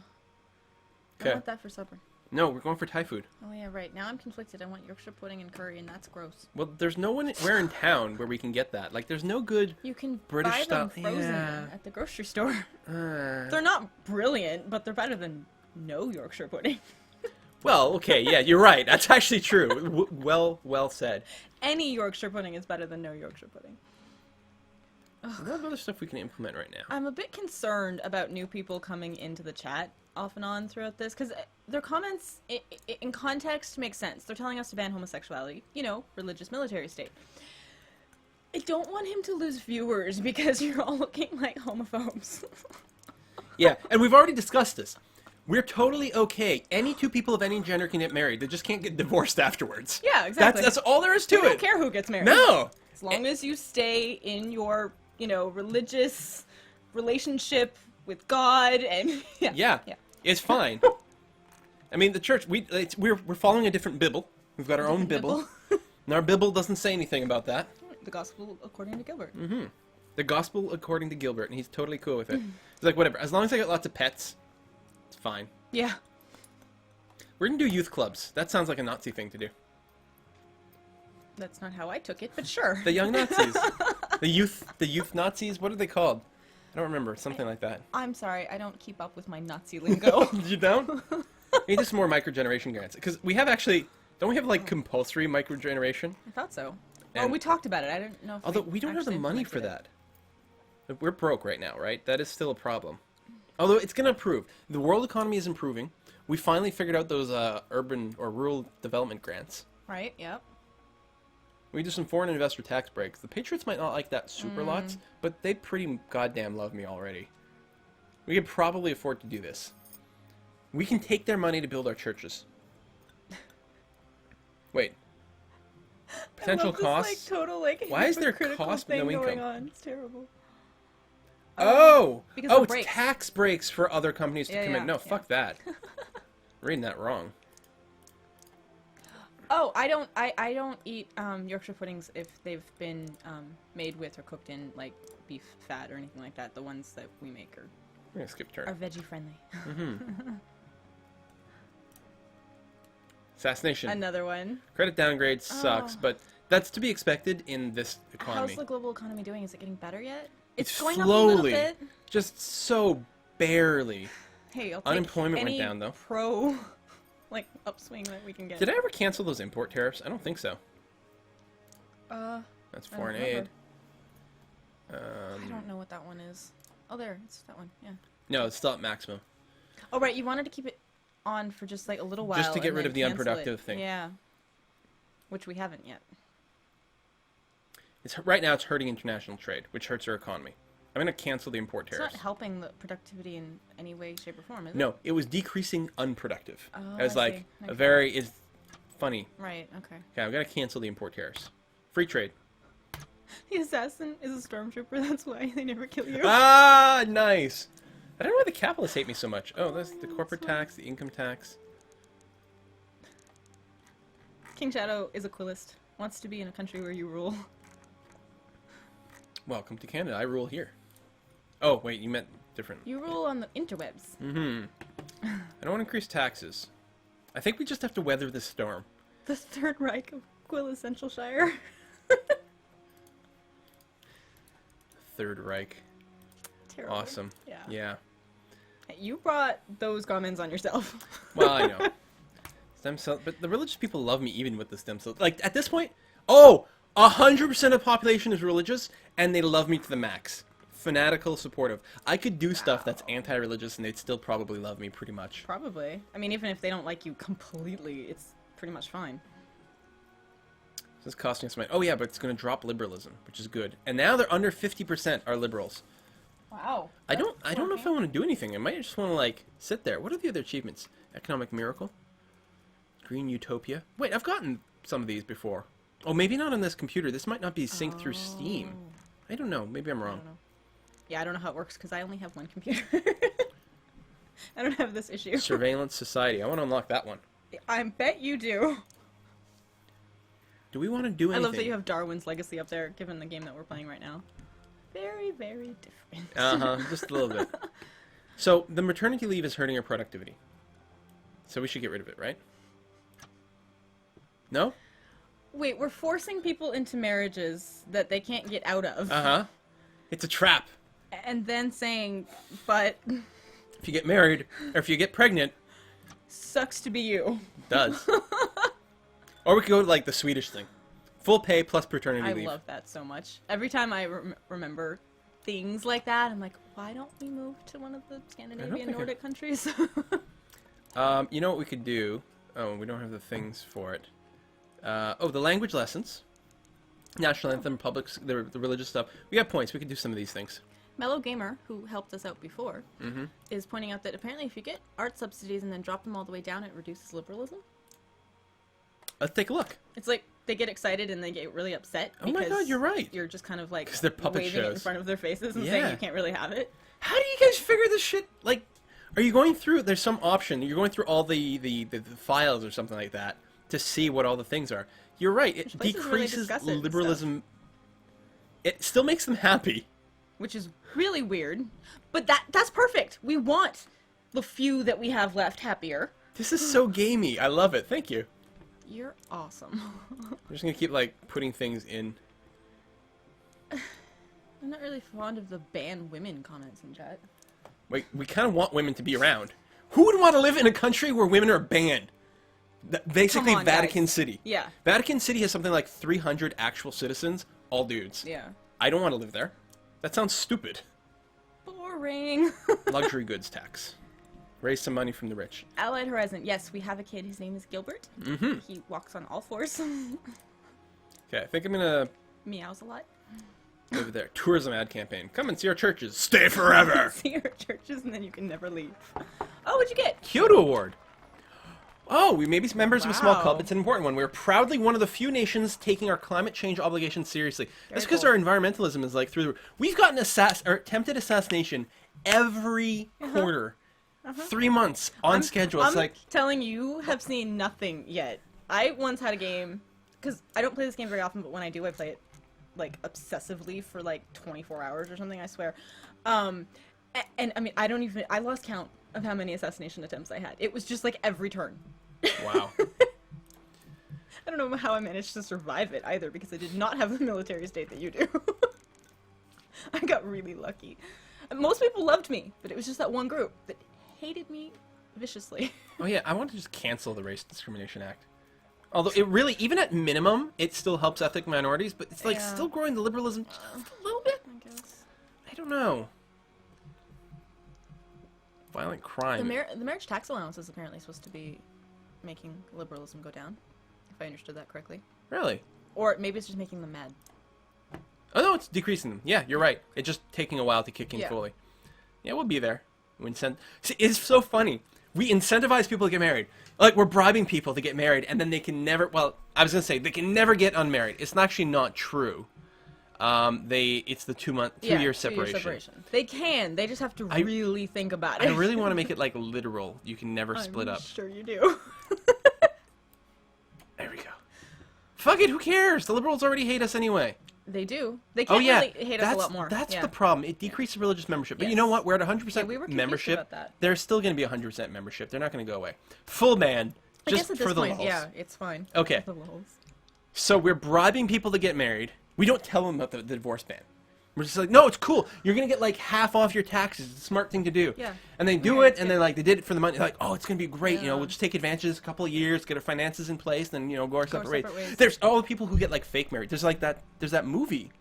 [SPEAKER 2] I
[SPEAKER 1] Okay.
[SPEAKER 2] want that for supper.
[SPEAKER 1] No, we're going for Thai food.
[SPEAKER 2] Oh yeah, right. Now I'm conflicted. I want Yorkshire pudding and curry, and that's gross.
[SPEAKER 1] Well, there's nowhere in town where we can get that. Like, there's no good.
[SPEAKER 2] You can
[SPEAKER 1] British
[SPEAKER 2] buy them
[SPEAKER 1] style-
[SPEAKER 2] frozen
[SPEAKER 1] yeah.
[SPEAKER 2] at the grocery store.
[SPEAKER 1] Uh,
[SPEAKER 2] They're not brilliant, but they're better than no Yorkshire pudding.
[SPEAKER 1] well, okay, yeah, you're right. That's actually true. Well said.
[SPEAKER 2] Any Yorkshire pudding is better than no Yorkshire pudding.
[SPEAKER 1] A lot of other stuff we can implement right now.
[SPEAKER 2] I'm a bit concerned about new people coming into the chat off and on throughout this, because their comments, in context, make sense. They're telling us to ban homosexuality. You know, religious military state. I don't want him to lose viewers because you're all looking like homophobes.
[SPEAKER 1] Yeah, and we've already discussed this. We're totally okay. Any two people of any gender can get married. They just can't get divorced afterwards.
[SPEAKER 2] Yeah, exactly.
[SPEAKER 1] That's all there is to
[SPEAKER 2] I
[SPEAKER 1] it.
[SPEAKER 2] don't care who gets married.
[SPEAKER 1] No!
[SPEAKER 2] As long as you stay in your, religious relationship with God and
[SPEAKER 1] Yeah. It's fine. I mean, the church, we're following a different Bible. We've got our own Bible. And our Bible doesn't say anything about that.
[SPEAKER 2] The Gospel according to Gilbert.
[SPEAKER 1] Mm-hmm. The Gospel according to Gilbert, and he's totally cool with it. He's like, whatever. As long as I got lots of pets, it's fine.
[SPEAKER 2] Yeah.
[SPEAKER 1] We're gonna do youth clubs. That sounds like a Nazi thing to do.
[SPEAKER 2] That's not how I took it, but sure.
[SPEAKER 1] The young Nazis. the youth Nazis? What are they called? I don't remember. Something like that.
[SPEAKER 2] I'm sorry, I don't keep up with my Nazi lingo.
[SPEAKER 1] You don't? We need to some more microgeneration grants. Because we have actually... Don't we have, like, compulsory microgeneration?
[SPEAKER 2] I thought so.
[SPEAKER 1] And
[SPEAKER 2] we talked about it. I didn't know if
[SPEAKER 1] although we don't have the money for that. We're broke right now, right? That is still a problem. Although it's going to improve. The world economy is improving. We finally figured out those urban or rural development grants.
[SPEAKER 2] Right, yep.
[SPEAKER 1] We do some foreign investor tax breaks. The Patriots might not like that super lots, but they pretty goddamn love me already. We could probably afford to do this. We can take their money to build our churches. Wait. Potential costs?
[SPEAKER 2] Like, total,
[SPEAKER 1] why is there
[SPEAKER 2] hypocritical
[SPEAKER 1] cost but
[SPEAKER 2] thing
[SPEAKER 1] no
[SPEAKER 2] going
[SPEAKER 1] income?
[SPEAKER 2] On. It's terrible.
[SPEAKER 1] Because it's
[SPEAKER 2] breaks.
[SPEAKER 1] tax breaks for other companies to come in. No,
[SPEAKER 2] yeah.
[SPEAKER 1] fuck that. Reading that wrong.
[SPEAKER 2] Oh, I don't eat Yorkshire puddings if they've been made with or cooked in like beef fat or anything like that. The ones that we make
[SPEAKER 1] We're gonna skip turn.
[SPEAKER 2] are veggie friendly.
[SPEAKER 1] Assassination.
[SPEAKER 2] Another one.
[SPEAKER 1] Credit downgrade sucks, but that's to be expected in this economy.
[SPEAKER 2] How's the global economy doing? Is it getting better yet?
[SPEAKER 1] It's
[SPEAKER 2] going
[SPEAKER 1] slowly,
[SPEAKER 2] up a little bit.
[SPEAKER 1] just so barely.
[SPEAKER 2] Hey, I'll take
[SPEAKER 1] Unemployment
[SPEAKER 2] any
[SPEAKER 1] went down though.
[SPEAKER 2] Like upswing that we can get.
[SPEAKER 1] Did I ever cancel those import tariffs? I don't think so. That's
[SPEAKER 2] I don't
[SPEAKER 1] foreign aid.
[SPEAKER 2] I don't know what that one is. Oh, there, it's that one. Yeah.
[SPEAKER 1] No, it's still at maximum.
[SPEAKER 2] Oh, right. You wanted to keep it on for just like a little while.
[SPEAKER 1] Just to get
[SPEAKER 2] and
[SPEAKER 1] rid
[SPEAKER 2] then
[SPEAKER 1] of the
[SPEAKER 2] cancel
[SPEAKER 1] unproductive
[SPEAKER 2] it.
[SPEAKER 1] thing.
[SPEAKER 2] Yeah. Which we haven't yet.
[SPEAKER 1] Right now it's hurting international trade, which hurts our economy. I'm going to cancel the import
[SPEAKER 2] It's
[SPEAKER 1] tariffs.
[SPEAKER 2] not helping the productivity in any way, shape, or form, is it?
[SPEAKER 1] No, it was decreasing unproductive.
[SPEAKER 2] Oh,
[SPEAKER 1] It was
[SPEAKER 2] I
[SPEAKER 1] like
[SPEAKER 2] see.
[SPEAKER 1] a
[SPEAKER 2] Okay.
[SPEAKER 1] very is funny.
[SPEAKER 2] Right, okay.
[SPEAKER 1] Okay, I'm going to cancel the import tariffs. Free trade.
[SPEAKER 2] The assassin is a stormtrooper, that's why they never kill you.
[SPEAKER 1] Ah, nice. I don't know why the capitalists hate me so much. Oh, that's the corporate tax, the income tax.
[SPEAKER 2] King Shadow is a quillist. Wants to be in a country where you rule.
[SPEAKER 1] Welcome to Canada. I rule here. Oh, wait, you meant different.
[SPEAKER 2] You rule on the interwebs.
[SPEAKER 1] Mm-hmm. I don't want to increase taxes. I think we just have to weather this storm.
[SPEAKER 2] The Third Reich of Quill Essentialshire.
[SPEAKER 1] Third Reich.
[SPEAKER 2] Terrible.
[SPEAKER 1] Awesome. Yeah.
[SPEAKER 2] Hey, you brought those comments on yourself.
[SPEAKER 1] Well, I know. Stem cell, but the religious people love me even with the stem cell. Like, at this point, 100% of the population is religious, and they love me to the max. Fanatical, supportive. I could do stuff that's anti-religious, and they'd still probably love me pretty much.
[SPEAKER 2] Probably. I mean, even if they don't like you completely, it's pretty much fine.
[SPEAKER 1] This is costing us money. Oh, yeah, but it's going to drop liberalism, which is good. And now they're under 50% are liberals.
[SPEAKER 2] Wow.
[SPEAKER 1] I don't know if I want to do anything. I might just want to, like, sit there. What are the other achievements? Economic Miracle? Green Utopia? Wait, I've gotten some of these before. Oh, maybe not on this computer. This might not be synced through Steam. I don't know. Maybe I'm
[SPEAKER 2] I
[SPEAKER 1] wrong.
[SPEAKER 2] don't know. Yeah, I don't know how it works because I only have one computer. I don't have this issue.
[SPEAKER 1] Surveillance Society. I want to unlock that one.
[SPEAKER 2] I bet you do.
[SPEAKER 1] Do we want to do anything?
[SPEAKER 2] I love that you have Darwin's Legacy up there, given the game that we're playing right now. Very, very different.
[SPEAKER 1] Uh-huh, just a little bit. So, the maternity leave is hurting our productivity. So we should get rid of it, right? No?
[SPEAKER 2] Wait, we're forcing people into marriages that they can't get out of.
[SPEAKER 1] Uh-huh. It's a trap.
[SPEAKER 2] And then saying, but...
[SPEAKER 1] If you get married, or if you get pregnant...
[SPEAKER 2] Sucks to be you.
[SPEAKER 1] It does. Or we could go to, like, the Swedish thing. Full pay plus paternity leave.
[SPEAKER 2] I love that so much. Every time I remember things like that. I'm like, why don't we move to one of the Scandinavian Nordic countries?
[SPEAKER 1] You know what we could do? Oh, we don't have the things for it. The language lessons. National anthem, the religious stuff. We got points. We could do some of these things.
[SPEAKER 2] Mellow Gamer, who helped us out before, is pointing out that apparently if you get art subsidies and then drop them all the way down, it reduces liberalism.
[SPEAKER 1] Let's take a look.
[SPEAKER 2] It's like they get excited and they get really upset.
[SPEAKER 1] Oh my god, you're right.
[SPEAKER 2] You're just kind of like
[SPEAKER 1] 'cause they're puppet
[SPEAKER 2] waving it in
[SPEAKER 1] shows.
[SPEAKER 2] front of their faces and saying you can't really have it.
[SPEAKER 1] How do you guys figure this shit? Like, are you going through? There's some option. You're going through all the files or something like that to see what all the things are. You're right. It decreases liberalism. It still makes them happy.
[SPEAKER 2] Which is really weird. But that's perfect. We want the few that we have left happier.
[SPEAKER 1] This is so gamey. I love it. Thank you.
[SPEAKER 2] You're awesome.
[SPEAKER 1] I'm just going to keep, like, putting things in.
[SPEAKER 2] I'm not really fond of the ban women comments in chat.
[SPEAKER 1] Wait, we kind of want women to be around. Who would want to live in a country where women are banned? Basically,
[SPEAKER 2] Come on,
[SPEAKER 1] Vatican
[SPEAKER 2] guys.
[SPEAKER 1] City.
[SPEAKER 2] Yeah.
[SPEAKER 1] Vatican City has something like 300 actual citizens, all dudes.
[SPEAKER 2] Yeah.
[SPEAKER 1] I don't want to live there. That sounds stupid.
[SPEAKER 2] Boring.
[SPEAKER 1] Luxury goods tax. Raise some money from the rich.
[SPEAKER 2] Allied Horizon. Yes, we have a kid. His name is Gilbert. He walks on all fours.
[SPEAKER 1] Okay, I think I'm going to...
[SPEAKER 2] Meows a lot.
[SPEAKER 1] Over there. Tourism ad campaign. Come and see our churches. Stay forever!
[SPEAKER 2] See your churches and then you can never leave. Oh, what'd you get?
[SPEAKER 1] Kyoto Award. Oh, we may be members of a small club.
[SPEAKER 2] Wow.
[SPEAKER 1] It's an important one. We're proudly one of the few nations taking our climate change obligations seriously. That's because
[SPEAKER 2] cool.
[SPEAKER 1] our environmentalism is like through the... We've gotten attempted assassination every quarter. 3 months on schedule. It's
[SPEAKER 2] I'm
[SPEAKER 1] like...
[SPEAKER 2] telling you, have seen nothing yet. I once had a game, because I don't play this game very often, but when I do, I play it like obsessively for like 24 hours or something, I swear. And I mean, I lost count of how many assassination attempts I had. It was just like every turn.
[SPEAKER 1] Wow.
[SPEAKER 2] I don't know how I managed to survive it either, because I did not have the military state that you do. I got really lucky. Most people loved me, but it was just that one group that hated me viciously.
[SPEAKER 1] Oh yeah, I want to just cancel the Race Discrimination Act. Although it really, even at minimum, it still helps ethnic minorities, but it's like still growing the liberalism just a little bit.
[SPEAKER 2] I guess.
[SPEAKER 1] I don't know. Violent crime.
[SPEAKER 2] The marriage tax allowance is apparently supposed to be making liberalism go down, if I understood that correctly.
[SPEAKER 1] Really?
[SPEAKER 2] Or maybe it's just making them mad.
[SPEAKER 1] Oh no, it's decreasing them. Yeah, you're right. It's just taking a while to kick in
[SPEAKER 2] Yeah.
[SPEAKER 1] fully. Yeah, we'll be there. See, it's so funny. We incentivize people to get married. Like, we're bribing people to get married, and then they can never... Well, I was going to say, they can never get unmarried. It's actually not true. It's the 2-year separation.
[SPEAKER 2] They can. They just have to really think about it.
[SPEAKER 1] I really want to make it, like, literal. You can never split up.
[SPEAKER 2] Sure you do.
[SPEAKER 1] There we go. Fuck it, who cares? The liberals already hate us anyway.
[SPEAKER 2] They do. They can't really hate us a lot more.
[SPEAKER 1] That's the problem. It decreases religious membership. But you know what? We're at 100%
[SPEAKER 2] we were confused
[SPEAKER 1] membership.
[SPEAKER 2] about that.
[SPEAKER 1] There's still going to be 100% membership. They're not going to go away. Full ban.
[SPEAKER 2] I
[SPEAKER 1] Just
[SPEAKER 2] guess at
[SPEAKER 1] for
[SPEAKER 2] this
[SPEAKER 1] the
[SPEAKER 2] point,
[SPEAKER 1] lulz.
[SPEAKER 2] yeah, it's fine.
[SPEAKER 1] Okay.
[SPEAKER 2] For the lulz.
[SPEAKER 1] So we're bribing people to get married. We don't tell them about the divorce ban. We're just like, no, it's cool. You're going to get like half off your taxes. It's a smart thing to do.
[SPEAKER 2] Yeah.
[SPEAKER 1] And they do it, and then like they did it for the money. They're like, oh, it's going to be great.
[SPEAKER 2] Yeah.
[SPEAKER 1] You know, we'll just take advantage a couple of years, get our finances in place, then, you know, go our separate
[SPEAKER 2] separate
[SPEAKER 1] ways.
[SPEAKER 2] ways.
[SPEAKER 1] There's all the people who get like fake married. There's that movie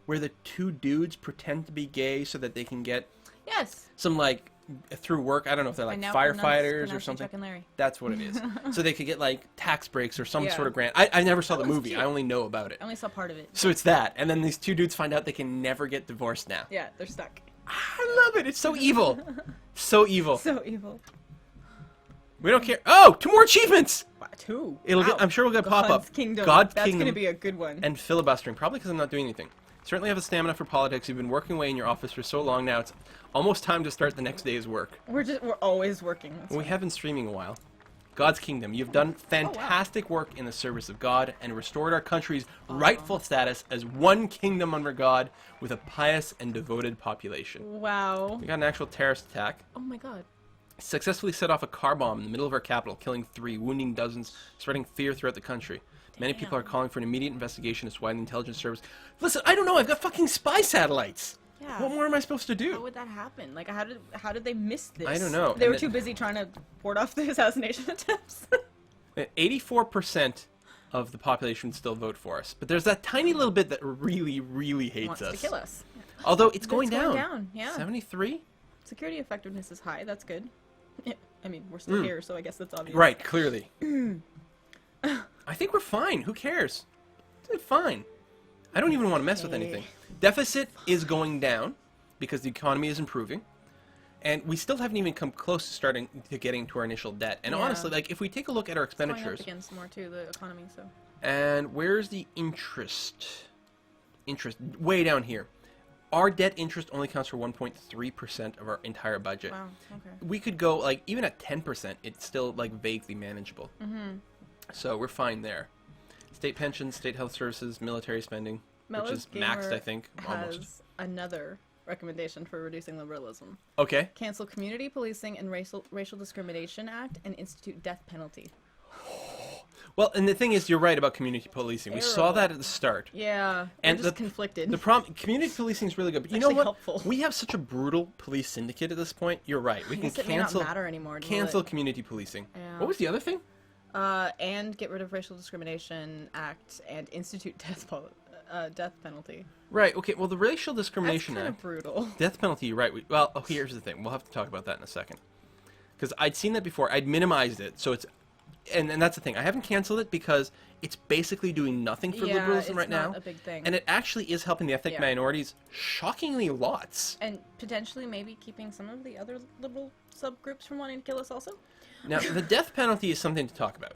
[SPEAKER 1] where the two dudes pretend to be gay so that they can get
[SPEAKER 2] Yes.
[SPEAKER 1] some like through work. I don't know if they're like firefighters or something.
[SPEAKER 2] Chuck and Larry.
[SPEAKER 1] That's what it is. So they could get like tax breaks or some
[SPEAKER 2] Yeah.
[SPEAKER 1] sort of grant. I never saw the
[SPEAKER 2] That was
[SPEAKER 1] movie.
[SPEAKER 2] cute.
[SPEAKER 1] I only know about it.
[SPEAKER 2] I only saw part of it.
[SPEAKER 1] So it's that, and then these two dudes find out they can never get divorced now.
[SPEAKER 2] Yeah, they're stuck.
[SPEAKER 1] I love it. It's so evil. So evil.
[SPEAKER 2] So evil.
[SPEAKER 1] We don't care. Oh, 2 more achievements.
[SPEAKER 2] Wow, 2.
[SPEAKER 1] It'll get. I'm sure we'll get pop
[SPEAKER 2] God's
[SPEAKER 1] up.
[SPEAKER 2] Kingdom.
[SPEAKER 1] God's
[SPEAKER 2] That's
[SPEAKER 1] Kingdom
[SPEAKER 2] gonna be a good one.
[SPEAKER 1] and filibustering. Probably because I'm not doing anything. Certainly have a stamina for politics. You've been working away in your office for so long now. It's almost time to start the next day's work.
[SPEAKER 2] We're always working. That's
[SPEAKER 1] We
[SPEAKER 2] fine.
[SPEAKER 1] have been streaming a while. God's Kingdom. You've done fantastic work in the service of God and restored our country's rightful status as one kingdom under God with a pious and devoted population.
[SPEAKER 2] Wow.
[SPEAKER 1] We got an actual terrorist attack.
[SPEAKER 2] Oh my god.
[SPEAKER 1] Successfully set off a car bomb in the middle of our capital, killing 3, wounding dozens, spreading fear throughout the country. Many people are calling for an immediate investigation as to why the intelligence service... Listen, I don't know. I've got fucking spy satellites.
[SPEAKER 2] Yeah.
[SPEAKER 1] What more am I supposed to
[SPEAKER 2] How
[SPEAKER 1] do?
[SPEAKER 2] would that happen? Like, how did they miss this?
[SPEAKER 1] I don't know.
[SPEAKER 2] They
[SPEAKER 1] And
[SPEAKER 2] were too busy trying to ward off the assassination attempts.
[SPEAKER 1] 84% of the population still vote for us. But there's that tiny little bit that really, really hates
[SPEAKER 2] Wants
[SPEAKER 1] us.
[SPEAKER 2] to kill us.
[SPEAKER 1] Although it's going
[SPEAKER 2] It's going
[SPEAKER 1] down.
[SPEAKER 2] down, yeah.
[SPEAKER 1] 73?
[SPEAKER 2] Security effectiveness is high. That's good. I mean, we're still here, so I guess that's obvious.
[SPEAKER 1] Right, clearly. I think we're fine. Who cares? It's fine. I don't even want to mess with anything. Deficit is going down because the economy is improving. And we still haven't even come close to starting to getting to our initial debt. And
[SPEAKER 2] Yeah.
[SPEAKER 1] honestly, like if we take a look at our
[SPEAKER 2] It's going
[SPEAKER 1] expenditures,
[SPEAKER 2] up against more too, the economy, so.
[SPEAKER 1] and where's the interest? Interest way down here. Our debt interest only counts for 1.3% of our entire budget.
[SPEAKER 2] Wow, okay.
[SPEAKER 1] We could go like even at 10%, it's still like vaguely manageable. So we're fine there. State pensions, state health services, military spending, which is maxed, I think, almost.
[SPEAKER 2] Has another recommendation for reducing liberalism.
[SPEAKER 1] Okay.
[SPEAKER 2] Cancel Community Policing and Racial Discrimination Act and institute death penalty.
[SPEAKER 1] Well, and the thing is, you're right about community policing. We saw that at the start.
[SPEAKER 2] Yeah,
[SPEAKER 1] And
[SPEAKER 2] we're just conflicted.
[SPEAKER 1] The problem, community policing is really good, but you know
[SPEAKER 2] actually
[SPEAKER 1] what?
[SPEAKER 2] helpful.
[SPEAKER 1] We have such a brutal police syndicate at this point. You're right. We
[SPEAKER 2] I
[SPEAKER 1] can
[SPEAKER 2] guess it may
[SPEAKER 1] cancel
[SPEAKER 2] not matter anymore. will
[SPEAKER 1] cancel
[SPEAKER 2] it?
[SPEAKER 1] community policing.
[SPEAKER 2] Yeah.
[SPEAKER 1] What was the other thing?
[SPEAKER 2] And get rid of Racial Discrimination Act and institute death penalty.
[SPEAKER 1] Right. Okay. Well, the Racial
[SPEAKER 2] That's
[SPEAKER 1] Discrimination
[SPEAKER 2] kind
[SPEAKER 1] Act,
[SPEAKER 2] of brutal.
[SPEAKER 1] death penalty. You're right. Here's the thing. We'll have to talk about that in a second. Because I'd seen that before. I'd minimized it, so it's, and that's the thing. I haven't canceled it because it's basically doing nothing for liberalism right now.
[SPEAKER 2] It's not a big thing.
[SPEAKER 1] And it actually is helping the ethnic minorities shockingly lots.
[SPEAKER 2] And potentially maybe keeping some of the other liberal subgroups from wanting to kill us also.
[SPEAKER 1] Now, the death penalty is something to talk about.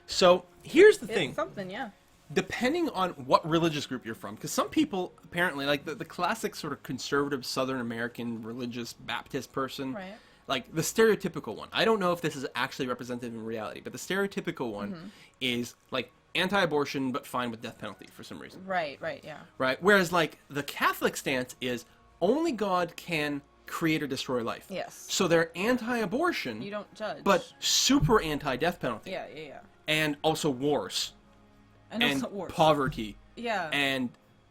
[SPEAKER 1] So here's the thing.
[SPEAKER 2] It's something, yeah.
[SPEAKER 1] Depending on what religious group you're from, because some people apparently, like the classic sort of conservative Southern American religious Baptist person,
[SPEAKER 2] Right.
[SPEAKER 1] like the stereotypical one. I don't know if this is actually representative in reality, but the stereotypical one is like anti-abortion but fine with death penalty for some reason.
[SPEAKER 2] Right, yeah.
[SPEAKER 1] Right? Whereas like the Catholic stance is only God can create or destroy life.
[SPEAKER 2] Yes.
[SPEAKER 1] So they're anti-abortion,
[SPEAKER 2] You don't judge.
[SPEAKER 1] but super anti-death penalty.
[SPEAKER 2] Yeah.
[SPEAKER 1] And also wars.
[SPEAKER 2] And also wars.
[SPEAKER 1] Poverty.
[SPEAKER 2] Yeah.
[SPEAKER 1] And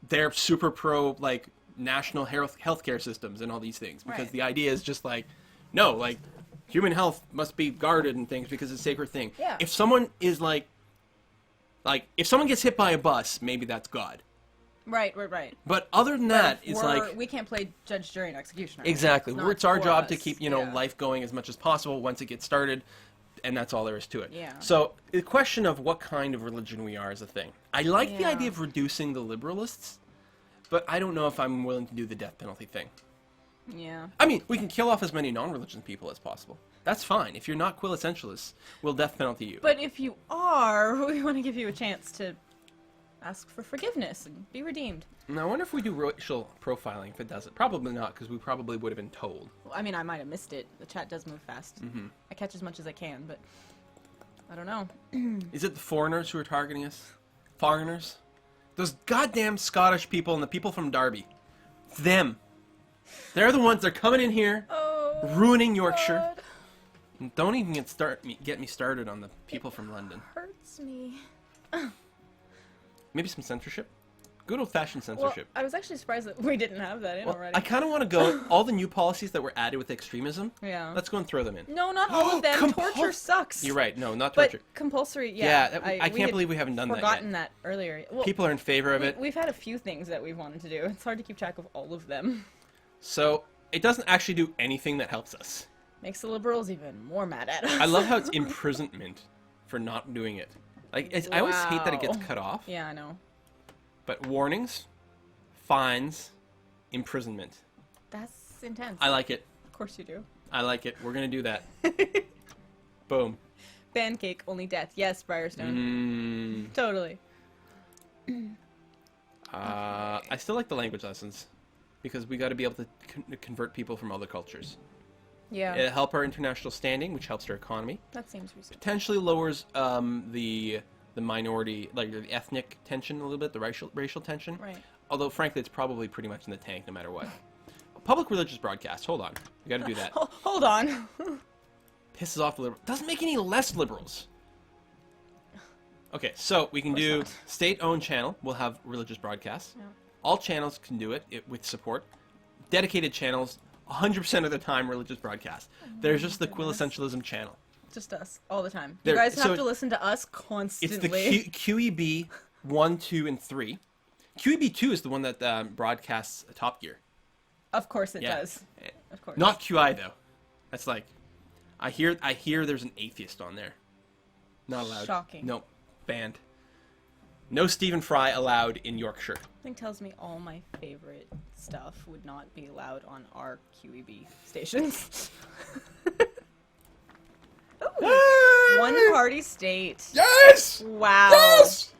[SPEAKER 1] they're super pro like national healthcare systems and all these things because
[SPEAKER 2] Right.
[SPEAKER 1] the idea is just like, no, like human health must be guarded and things because it's a sacred thing.
[SPEAKER 2] Yeah.
[SPEAKER 1] If someone is like if someone gets hit by a bus, maybe that's God.
[SPEAKER 2] Right.
[SPEAKER 1] But other than that, it's like
[SPEAKER 2] we can't play judge, jury, and executioner.
[SPEAKER 1] exactly.
[SPEAKER 2] It's not
[SPEAKER 1] It's our
[SPEAKER 2] for
[SPEAKER 1] job to
[SPEAKER 2] us.
[SPEAKER 1] keep
[SPEAKER 2] Yeah.
[SPEAKER 1] life going as much as possible once it gets started. And that's all there is to it.
[SPEAKER 2] Yeah.
[SPEAKER 1] So the question of what kind of religion we are is a thing. I like the
[SPEAKER 2] Yeah.
[SPEAKER 1] idea of reducing the liberalists, but I don't know if I'm willing to do the death penalty thing.
[SPEAKER 2] Yeah.
[SPEAKER 1] I mean, we can kill off as many non-religious people as possible. That's fine. If you're not quintessentialists, we'll death penalty you.
[SPEAKER 2] But if you are, we want to give you a chance to ask for forgiveness and be redeemed.
[SPEAKER 1] Now, I wonder if we do racial profiling if it does it. Probably not, because we probably would have been told.
[SPEAKER 2] Well, I mean, I might have missed it. The chat does move fast. I catch as much as I can, but I don't know.
[SPEAKER 1] Is it the foreigners who are targeting us? Foreigners? Those goddamn Scottish people and the people from Derby. Them. They're the ones that are coming in here, ruining Yorkshire.
[SPEAKER 2] God.
[SPEAKER 1] And don't even get me started on the people from London.
[SPEAKER 2] Hurts me.
[SPEAKER 1] Maybe some censorship? Good old-fashioned
[SPEAKER 2] Well,
[SPEAKER 1] censorship.
[SPEAKER 2] I was actually surprised that we didn't have that in
[SPEAKER 1] Well,
[SPEAKER 2] already.
[SPEAKER 1] I kind of want to go, all the new policies that were added with extremism,
[SPEAKER 2] Yeah.
[SPEAKER 1] let's go and throw them in.
[SPEAKER 2] No, not all of them. Torture sucks.
[SPEAKER 1] You're right, no, not
[SPEAKER 2] But
[SPEAKER 1] torture.
[SPEAKER 2] compulsory,
[SPEAKER 1] Yeah, I
[SPEAKER 2] we
[SPEAKER 1] can't
[SPEAKER 2] had
[SPEAKER 1] believe we haven't done that yet.
[SPEAKER 2] forgotten that earlier. Well,
[SPEAKER 1] People are in favor of it.
[SPEAKER 2] We've had a few things that we've wanted to do. It's hard to keep track of all of them.
[SPEAKER 1] So, it doesn't actually do anything that helps us.
[SPEAKER 2] Makes the liberals even more mad at us.
[SPEAKER 1] I love how it's imprisonment for not doing it. Like, I always hate that it gets
[SPEAKER 2] Wow.
[SPEAKER 1] cut off.
[SPEAKER 2] Yeah, I know.
[SPEAKER 1] But warnings, fines, imprisonment.
[SPEAKER 2] That's intense.
[SPEAKER 1] I like it.
[SPEAKER 2] Of course you do.
[SPEAKER 1] I like it. We're going to do that. Boom.
[SPEAKER 2] Ban cake, only death. Yes, Briarstone. Totally.
[SPEAKER 1] I still like the language lessons because we got to be able to convert people from other cultures.
[SPEAKER 2] Yeah.
[SPEAKER 1] It'll help our international standing, which helps our economy.
[SPEAKER 2] That seems reasonable.
[SPEAKER 1] Potentially lowers the minority, like the ethnic tension a little bit, the racial tension.
[SPEAKER 2] Right.
[SPEAKER 1] Although, frankly, it's probably pretty much in the tank no matter what. Public religious broadcast. Hold on. We got to do that.
[SPEAKER 2] Hold on.
[SPEAKER 1] Pisses off the liberals. Doesn't make any less liberals. Okay, so we can do
[SPEAKER 2] not.
[SPEAKER 1] state-owned channel. We'll have religious broadcasts.
[SPEAKER 2] Yeah.
[SPEAKER 1] All channels can do it with support. Dedicated channels, 100% of the time, religious broadcast. There's just the quintessentialism channel.
[SPEAKER 2] Just us. All the time.
[SPEAKER 1] There-
[SPEAKER 2] You guys
[SPEAKER 1] so
[SPEAKER 2] have to listen to us
[SPEAKER 1] It's
[SPEAKER 2] constantly.
[SPEAKER 1] the QEB 1, 2, and 3. QEB2 is the one that broadcasts Top Gear.
[SPEAKER 2] Of course it
[SPEAKER 1] Yeah.
[SPEAKER 2] does. Of course.
[SPEAKER 1] Not QI though. That's like, I hear there's an atheist on there. Not allowed.
[SPEAKER 2] Shocking.
[SPEAKER 1] Nope. Banned. No Stephen Fry allowed in Yorkshire.
[SPEAKER 2] Something tells me all my favorite stuff would not be allowed on our QEB stations. Ooh, one party state.
[SPEAKER 1] Yes!
[SPEAKER 2] Wow.
[SPEAKER 1] Yes!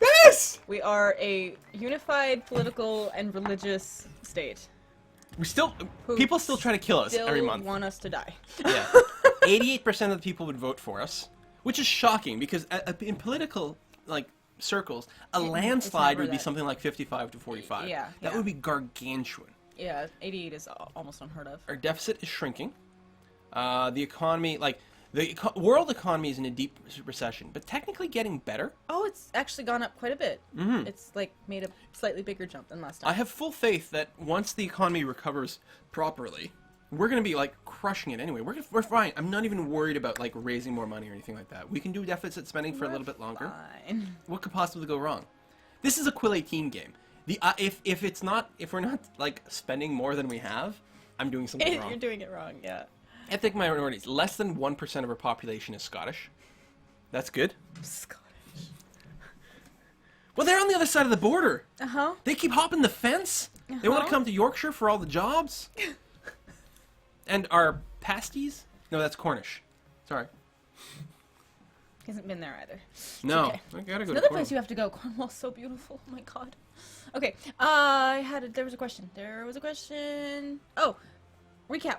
[SPEAKER 1] Yes!
[SPEAKER 2] We are a unified political and religious state.
[SPEAKER 1] People still try to kill us
[SPEAKER 2] Still
[SPEAKER 1] every month.
[SPEAKER 2] want us to die.
[SPEAKER 1] Yeah. 88% of the people would vote for us, which is shocking because in political circles, a landslide
[SPEAKER 2] never
[SPEAKER 1] would be
[SPEAKER 2] that.
[SPEAKER 1] something like 55 to 45.
[SPEAKER 2] Yeah,
[SPEAKER 1] That
[SPEAKER 2] yeah.
[SPEAKER 1] would be gargantuan.
[SPEAKER 2] Yeah, 88 is almost unheard of.
[SPEAKER 1] Our deficit is shrinking. The economy, world economy is in a deep recession, but technically getting better.
[SPEAKER 2] Oh, it's actually gone up quite a bit.
[SPEAKER 1] Mhm.
[SPEAKER 2] It's made a slightly bigger jump than last time.
[SPEAKER 1] I have full faith that once the economy recovers properly, we're going to be crushing it anyway. We're fine. I'm not even worried about raising more money or anything like that. We can do deficit spending for a little bit longer.
[SPEAKER 2] Fine.
[SPEAKER 1] What could possibly go wrong? This is a Quill 18 game. If we're not spending more than we have, I'm doing something wrong.
[SPEAKER 2] You're doing it wrong, yeah.
[SPEAKER 1] Ethnic minorities. Less than 1% of our population is Scottish. That's good.
[SPEAKER 2] Scottish.
[SPEAKER 1] Well, they're on the other side of the border.
[SPEAKER 2] Uh-huh.
[SPEAKER 1] They keep hopping the fence. They want to come to Yorkshire for all the jobs. And our pasties? No, that's Cornish. Sorry.
[SPEAKER 2] Hasn't been there either.
[SPEAKER 1] No.
[SPEAKER 2] Okay.
[SPEAKER 1] I gotta go
[SPEAKER 2] Another
[SPEAKER 1] to
[SPEAKER 2] place you have to go. Cornwall's so beautiful. Oh my god. Okay. There was a question. Oh, recap.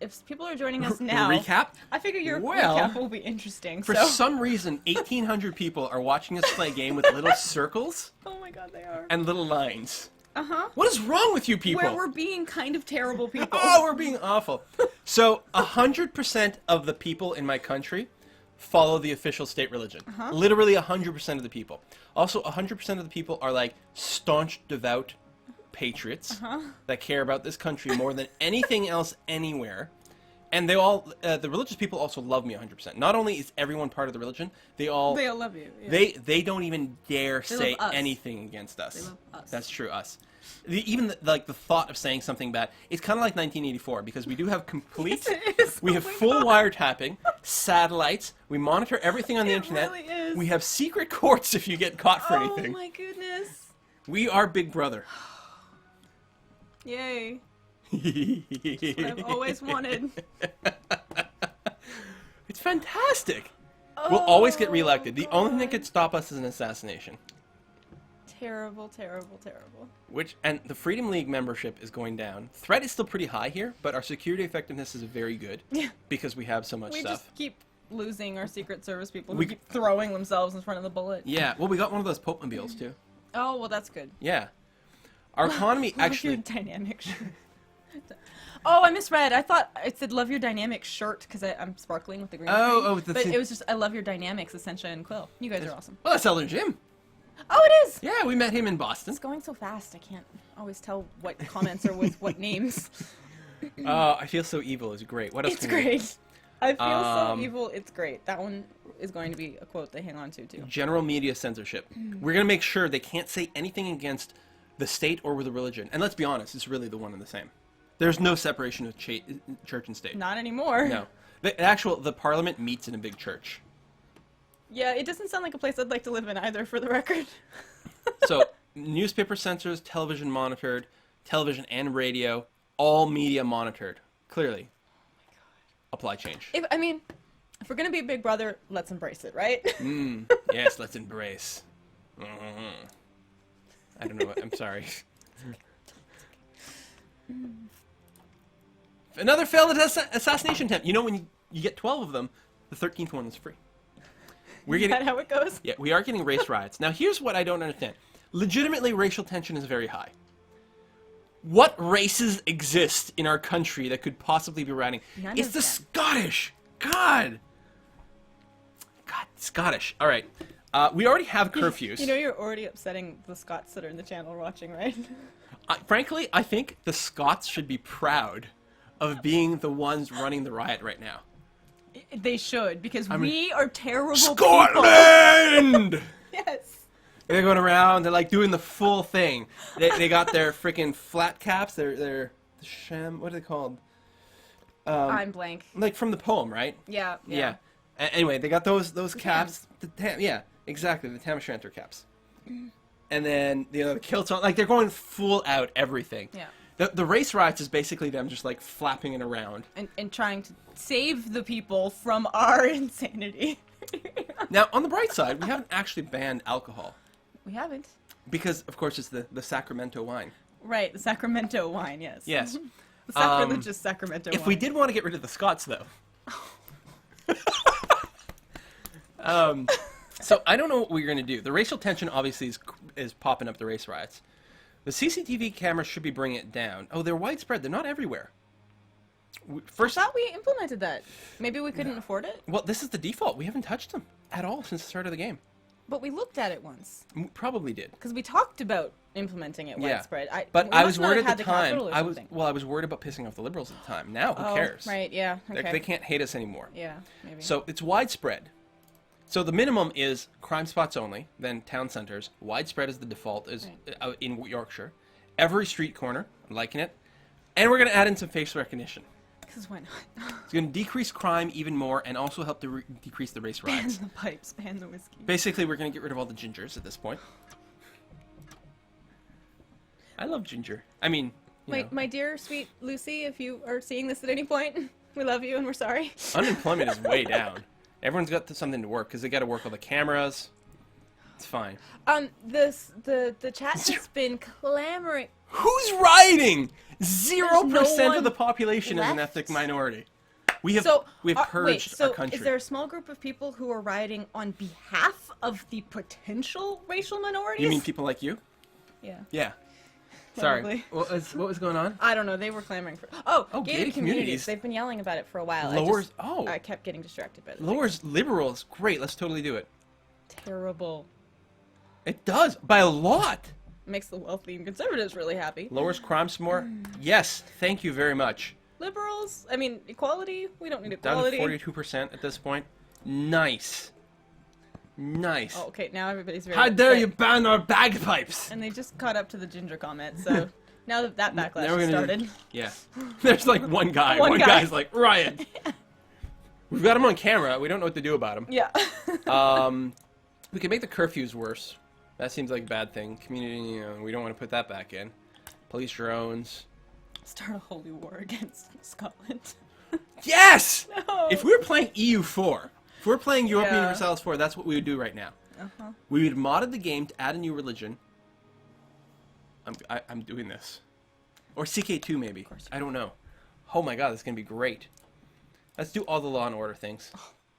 [SPEAKER 2] If people are joining us now?
[SPEAKER 1] Recap?
[SPEAKER 2] I figure your
[SPEAKER 1] Well,
[SPEAKER 2] recap will be interesting.
[SPEAKER 1] For
[SPEAKER 2] so.
[SPEAKER 1] some reason, 1,800 people are watching us play a game with little circles
[SPEAKER 2] Oh my god, they are.
[SPEAKER 1] and little lines.
[SPEAKER 2] Uh-huh.
[SPEAKER 1] What is wrong with you people?
[SPEAKER 2] Where we're being kind of terrible people.
[SPEAKER 1] Oh, we're being awful. So, 100% of the people in my country follow the official state religion. Literally 100% of the people. Also, 100% of the people are staunch, devout patriots that care about this country more than anything else anywhere. And they all, the religious people also love me 100%. Not only is everyone part of the religion, they all
[SPEAKER 2] love you. Yeah.
[SPEAKER 1] they don't even dare say
[SPEAKER 2] love us.
[SPEAKER 1] anything against us.
[SPEAKER 2] They love us.
[SPEAKER 1] That's true, us. Even the thought of saying something bad, it's kind of like 1984 because we do have complete,
[SPEAKER 2] Yes, it is.
[SPEAKER 1] we
[SPEAKER 2] Oh
[SPEAKER 1] have
[SPEAKER 2] my
[SPEAKER 1] full
[SPEAKER 2] God.
[SPEAKER 1] wiretapping, satellites, we monitor everything on the
[SPEAKER 2] It
[SPEAKER 1] internet.
[SPEAKER 2] really is.
[SPEAKER 1] We have secret courts if you get caught for
[SPEAKER 2] Oh
[SPEAKER 1] anything.
[SPEAKER 2] my goodness.
[SPEAKER 1] We are Big Brother.
[SPEAKER 2] Yay.
[SPEAKER 1] What
[SPEAKER 2] I've always wanted.
[SPEAKER 1] It's fantastic. We'll always get reelected. The only thing that
[SPEAKER 2] God.
[SPEAKER 1] could stop us is an assassination.
[SPEAKER 2] Terrible, terrible, terrible.
[SPEAKER 1] And the Freedom League membership is going down. Threat is still pretty high here, but our security effectiveness is very good
[SPEAKER 2] Yeah.
[SPEAKER 1] because we have so much
[SPEAKER 2] We
[SPEAKER 1] stuff.
[SPEAKER 2] just keep losing our Secret Service people who
[SPEAKER 1] We-
[SPEAKER 2] keep throwing themselves in front of the bullet.
[SPEAKER 1] Yeah, well, we got one of those Pope mobiles too.
[SPEAKER 2] Oh, well, that's good.
[SPEAKER 1] Yeah, our economy
[SPEAKER 2] Love your
[SPEAKER 1] actually.
[SPEAKER 2] dynamic shirt. Oh, I misread. I thought it said "Love your dynamic shirt" because I'm sparkling with the green
[SPEAKER 1] Oh,
[SPEAKER 2] screen.
[SPEAKER 1] oh, that's
[SPEAKER 2] but
[SPEAKER 1] it.
[SPEAKER 2] it was just "I love your dynamics," Essentia and Quill. You guys are awesome.
[SPEAKER 1] Well, that's Elder Jim.
[SPEAKER 2] Oh, it is.
[SPEAKER 1] Yeah, we met him in Boston.
[SPEAKER 2] It's going so fast. I can't always tell what comments are with what names.
[SPEAKER 1] I feel so evil is great. What else?
[SPEAKER 2] It's
[SPEAKER 1] can we-
[SPEAKER 2] great. I feel so
[SPEAKER 1] Um,
[SPEAKER 2] evil. It's great. That one is going to be a quote they hang on to too.
[SPEAKER 1] General media censorship. We're gonna make sure they can't say anything against the state or with the religion. And let's be honest, it's really the one and the same. There's no separation of church and state.
[SPEAKER 2] Not anymore.
[SPEAKER 1] No. The parliament meets in a big church.
[SPEAKER 2] Yeah, it doesn't sound like a place I'd like to live in either, for the record.
[SPEAKER 1] So, newspaper censors, television monitored, television and radio, all media monitored. Clearly. Apply change.
[SPEAKER 2] If we're gonna be a big brother, let's embrace it, right?
[SPEAKER 1] Yes, let's embrace. I don't know. I'm sorry. Another failed assassination attempt. You know, when you get 12 of them, the 13th one is free. We're
[SPEAKER 2] Is
[SPEAKER 1] getting,
[SPEAKER 2] that how it goes?
[SPEAKER 1] yeah, we are getting race riots. Now, here's what I don't understand. Legitimately, racial tension is very high. What races exist in our country that could possibly be rioting?
[SPEAKER 2] None
[SPEAKER 1] It's
[SPEAKER 2] of
[SPEAKER 1] the
[SPEAKER 2] them.
[SPEAKER 1] Scottish. God, Scottish. All right. We already have curfews.
[SPEAKER 2] You know you're already upsetting the Scots that are in the channel watching, right?
[SPEAKER 1] Frankly, I think the Scots should be proud of being the ones running the riot right now.
[SPEAKER 2] They should, because we are terrible people.
[SPEAKER 1] Scotland!
[SPEAKER 2] Yes.
[SPEAKER 1] They're going around. They're like doing the full thing. They got their freaking flat caps. They're sham. What are they called?
[SPEAKER 2] I'm blank.
[SPEAKER 1] Like from the poem, right?
[SPEAKER 2] Yeah.
[SPEAKER 1] Anyway, they got those caps.
[SPEAKER 2] Tams.
[SPEAKER 1] Yeah, exactly. The tam o'shanter caps. And then the kilts on. Like they're going full out everything.
[SPEAKER 2] Yeah.
[SPEAKER 1] The race riots is basically them just like flapping it around.
[SPEAKER 2] And trying to save the people from our insanity.
[SPEAKER 1] Now, on the bright side, we haven't actually banned alcohol.
[SPEAKER 2] We haven't.
[SPEAKER 1] Because, of course, it's the Sacramento wine.
[SPEAKER 2] Right, the Sacramento wine, yes.
[SPEAKER 1] Yes.
[SPEAKER 2] The sacrilegious Sacramento wine.
[SPEAKER 1] If we did want to get rid of the Scots, though. So I don't know what we're going to do. The racial tension obviously is popping up the race riots. The CCTV cameras should be bringing it down. Oh, they're widespread. They're not everywhere. First,
[SPEAKER 2] I thought we implemented that. Maybe we couldn't afford it?
[SPEAKER 1] well, this is the default. We haven't touched them at all since the start of the game.
[SPEAKER 2] But we looked at it once.
[SPEAKER 1] We probably did.
[SPEAKER 2] Because we talked about implementing it widespread.
[SPEAKER 1] But I was worried at the time.
[SPEAKER 2] I
[SPEAKER 1] was worried about pissing off the Liberals at the time. Now, who cares?
[SPEAKER 2] Right, yeah. Okay.
[SPEAKER 1] They can't hate us anymore.
[SPEAKER 2] Yeah, maybe.
[SPEAKER 1] So it's widespread. So the minimum is crime spots only, then town centers. Widespread is the default is in Yorkshire. Every street corner, I'm liking it. And we're going to add in some face recognition.
[SPEAKER 2] Because why not?
[SPEAKER 1] It's going to decrease crime even more and also help to decrease the race riots.
[SPEAKER 2] Ban the pipes, ban the whiskey.
[SPEAKER 1] Basically, we're going to get rid of all the gingers at this point. I love ginger. I mean,
[SPEAKER 2] My dear, sweet Lucy, if you are seeing this at any point, we love you and we're sorry.
[SPEAKER 1] Unemployment is way down. Everyone's got something to work because they got to work all the cameras. It's fine.
[SPEAKER 2] The chat has been clamoring.
[SPEAKER 1] Who's rioting? 0%
[SPEAKER 2] no
[SPEAKER 1] of the population is an
[SPEAKER 2] left.
[SPEAKER 1] ethnic minority. We have purged our country.
[SPEAKER 2] Is there a small group of people who are rioting on behalf of the potential racial minorities?
[SPEAKER 1] You mean people like you?
[SPEAKER 2] Yeah.
[SPEAKER 1] Yeah. Sorry.
[SPEAKER 2] Probably.
[SPEAKER 1] What was going on?
[SPEAKER 2] I don't know. They were clamoring for. Gated communities. They've been yelling about it for a while. I kept getting distracted by it.
[SPEAKER 1] Lowers liberals. Great. Let's totally do it.
[SPEAKER 2] Terrible.
[SPEAKER 1] It does by a lot.
[SPEAKER 2] Makes the wealthy and conservatives really happy.
[SPEAKER 1] Lowers crime some more. Yes. Thank you very much.
[SPEAKER 2] Liberals. I mean, equality. We don't need
[SPEAKER 1] Down
[SPEAKER 2] equality.
[SPEAKER 1] to 42% at this point. Nice. Nice.
[SPEAKER 2] Oh, okay, now everybody's very
[SPEAKER 1] How dare
[SPEAKER 2] upset.
[SPEAKER 1] you ban our bagpipes?
[SPEAKER 2] And they just caught up to the ginger comment, so now that backlash
[SPEAKER 1] Now we're
[SPEAKER 2] has
[SPEAKER 1] gonna
[SPEAKER 2] started.
[SPEAKER 1] Yeah. There's like one guy.
[SPEAKER 2] One guy.
[SPEAKER 1] Guy's like, riot. We've got him on camera. We don't know what to do about him.
[SPEAKER 2] Yeah.
[SPEAKER 1] We can make the curfews worse. That seems like a bad thing. Community, we don't want to put that back in. Police drones.
[SPEAKER 2] Start a holy war against Scotland.
[SPEAKER 1] Yes!
[SPEAKER 2] No.
[SPEAKER 1] If we were playing EU4, if we were playing European
[SPEAKER 2] Yeah.
[SPEAKER 1] Universalis 4, that's what we would do right now.
[SPEAKER 2] Uh-huh.
[SPEAKER 1] We would modded the game to add a new religion. I'm doing this. Or CK2 maybe.
[SPEAKER 2] Of course.
[SPEAKER 1] I don't know. Oh my god, this is going to be great. Let's do all the Law and Order things.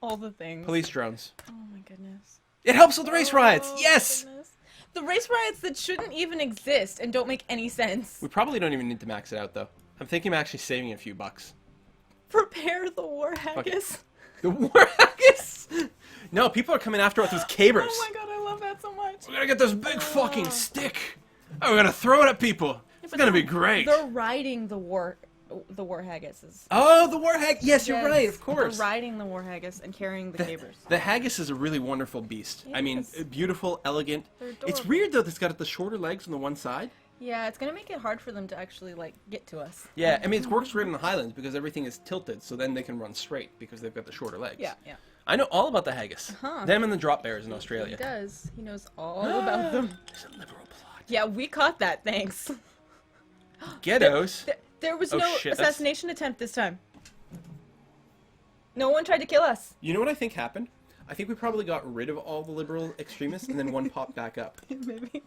[SPEAKER 2] All the things.
[SPEAKER 1] Police drones.
[SPEAKER 2] Oh my goodness.
[SPEAKER 1] It helps with the race riots!
[SPEAKER 2] Oh,
[SPEAKER 1] Yes!
[SPEAKER 2] goodness. The race riots that shouldn't even exist and don't make any sense.
[SPEAKER 1] We probably don't even need to max it out, though. I'm thinking of actually saving a few bucks.
[SPEAKER 2] Prepare the war haggis.
[SPEAKER 1] The war haggis? No, people are coming after us with cabers.
[SPEAKER 2] Oh my god, I love that so much.
[SPEAKER 1] We're gonna get this big fucking stick. And we're gonna throw it at people. It's gonna be great.
[SPEAKER 2] They're riding the war haggises.
[SPEAKER 1] Oh, the war haggis. Yes, you're right, of course.
[SPEAKER 2] They're riding the war haggis and carrying the cabers.
[SPEAKER 1] The haggis is a really wonderful beast. I mean,
[SPEAKER 2] Yes.
[SPEAKER 1] beautiful, elegant.
[SPEAKER 2] They're
[SPEAKER 1] It's
[SPEAKER 2] adorable.
[SPEAKER 1] weird, though, that it's got the shorter legs on the one side.
[SPEAKER 2] Yeah, it's gonna make it hard for them to actually, like, get to us.
[SPEAKER 1] Yeah, I mean, it works great in the Highlands because everything is tilted, so then they can run straight because they've got the shorter legs.
[SPEAKER 2] Yeah.
[SPEAKER 1] I know all about the haggis.
[SPEAKER 2] Uh-huh.
[SPEAKER 1] Them and the drop bears in
[SPEAKER 2] He
[SPEAKER 1] Australia.
[SPEAKER 2] does. He knows all about them.
[SPEAKER 1] There's a liberal plot.
[SPEAKER 2] Yeah, we caught that, thanks.
[SPEAKER 1] Ghettos.
[SPEAKER 2] There was
[SPEAKER 1] Oh,
[SPEAKER 2] no
[SPEAKER 1] shit, that's-
[SPEAKER 2] assassination attempt this time. No one tried to kill us.
[SPEAKER 1] You know what I think happened? I think we probably got rid of all the liberal extremists and then one popped back up.
[SPEAKER 2] Maybe.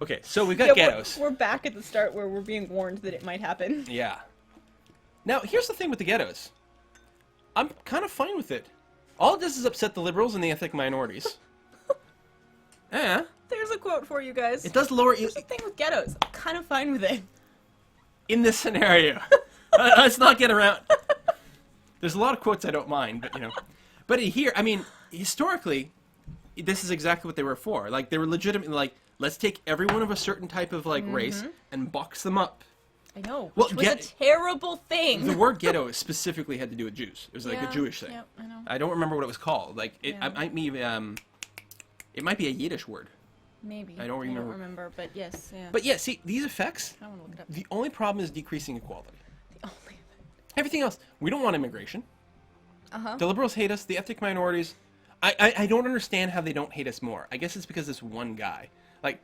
[SPEAKER 1] Okay, so we've got
[SPEAKER 2] Yeah,
[SPEAKER 1] ghettos.
[SPEAKER 2] we're back at the start where we're being warned that it might happen.
[SPEAKER 1] Yeah. Now, here's the thing with the ghettos. I'm kind of fine with it. All it does is upset the liberals and the ethnic minorities. Yeah.
[SPEAKER 2] There's a quote for you guys.
[SPEAKER 1] It does lower...
[SPEAKER 2] Here's the thing with ghettos. I'm kind of fine with it.
[SPEAKER 1] In this scenario. Let's not get around... There's a lot of quotes I don't mind, but, But here, I mean, historically, this is exactly what they were for. Like, they were legitimately like, let's take everyone of a certain type of, like, race and box them up.
[SPEAKER 2] I know.
[SPEAKER 1] Well,
[SPEAKER 2] Which was a terrible thing.
[SPEAKER 1] The word ghetto specifically had to do with Jews. It was like a
[SPEAKER 2] Yeah,
[SPEAKER 1] Jewish thing.
[SPEAKER 2] Yep, I know.
[SPEAKER 1] I don't remember what it was called. Like, it
[SPEAKER 2] Yeah.
[SPEAKER 1] might be a Yiddish word.
[SPEAKER 2] Maybe.
[SPEAKER 1] I don't remember.
[SPEAKER 2] But yes, yeah.
[SPEAKER 1] But yeah, see, these effects,
[SPEAKER 2] I want to look it up.
[SPEAKER 1] the only problem is decreasing equality.
[SPEAKER 2] The only.
[SPEAKER 1] Everything else, we don't want immigration.
[SPEAKER 2] Uh-huh.
[SPEAKER 1] The liberals hate us. The ethnic minorities, I don't understand how they don't hate us more. I guess it's because this one guy. Like,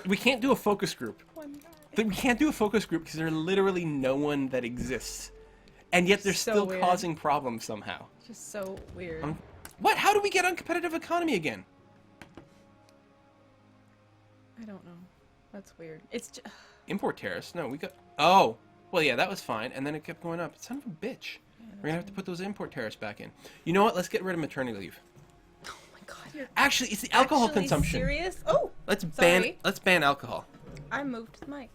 [SPEAKER 1] we can't do a focus group.
[SPEAKER 2] One guy.
[SPEAKER 1] We can't do a focus group because there's literally no one that exists. And yet they're
[SPEAKER 2] So
[SPEAKER 1] still
[SPEAKER 2] weird.
[SPEAKER 1] causing problems somehow.
[SPEAKER 2] Just so weird.
[SPEAKER 1] What? How do we get uncompetitive economy again?
[SPEAKER 2] I don't know. That's weird. It's just...
[SPEAKER 1] Import tariffs? No, we got... Oh! Well, yeah, that was fine. And then it kept going up. Son of a bitch. We're gonna have to put those import tariffs back in. You know what? Let's get rid of maternity leave.
[SPEAKER 2] Oh my god, you're
[SPEAKER 1] Actually, it's the alcohol
[SPEAKER 2] actually
[SPEAKER 1] consumption.
[SPEAKER 2] serious? Oh!
[SPEAKER 1] Let's
[SPEAKER 2] sorry.
[SPEAKER 1] ban alcohol.
[SPEAKER 2] I moved the mic.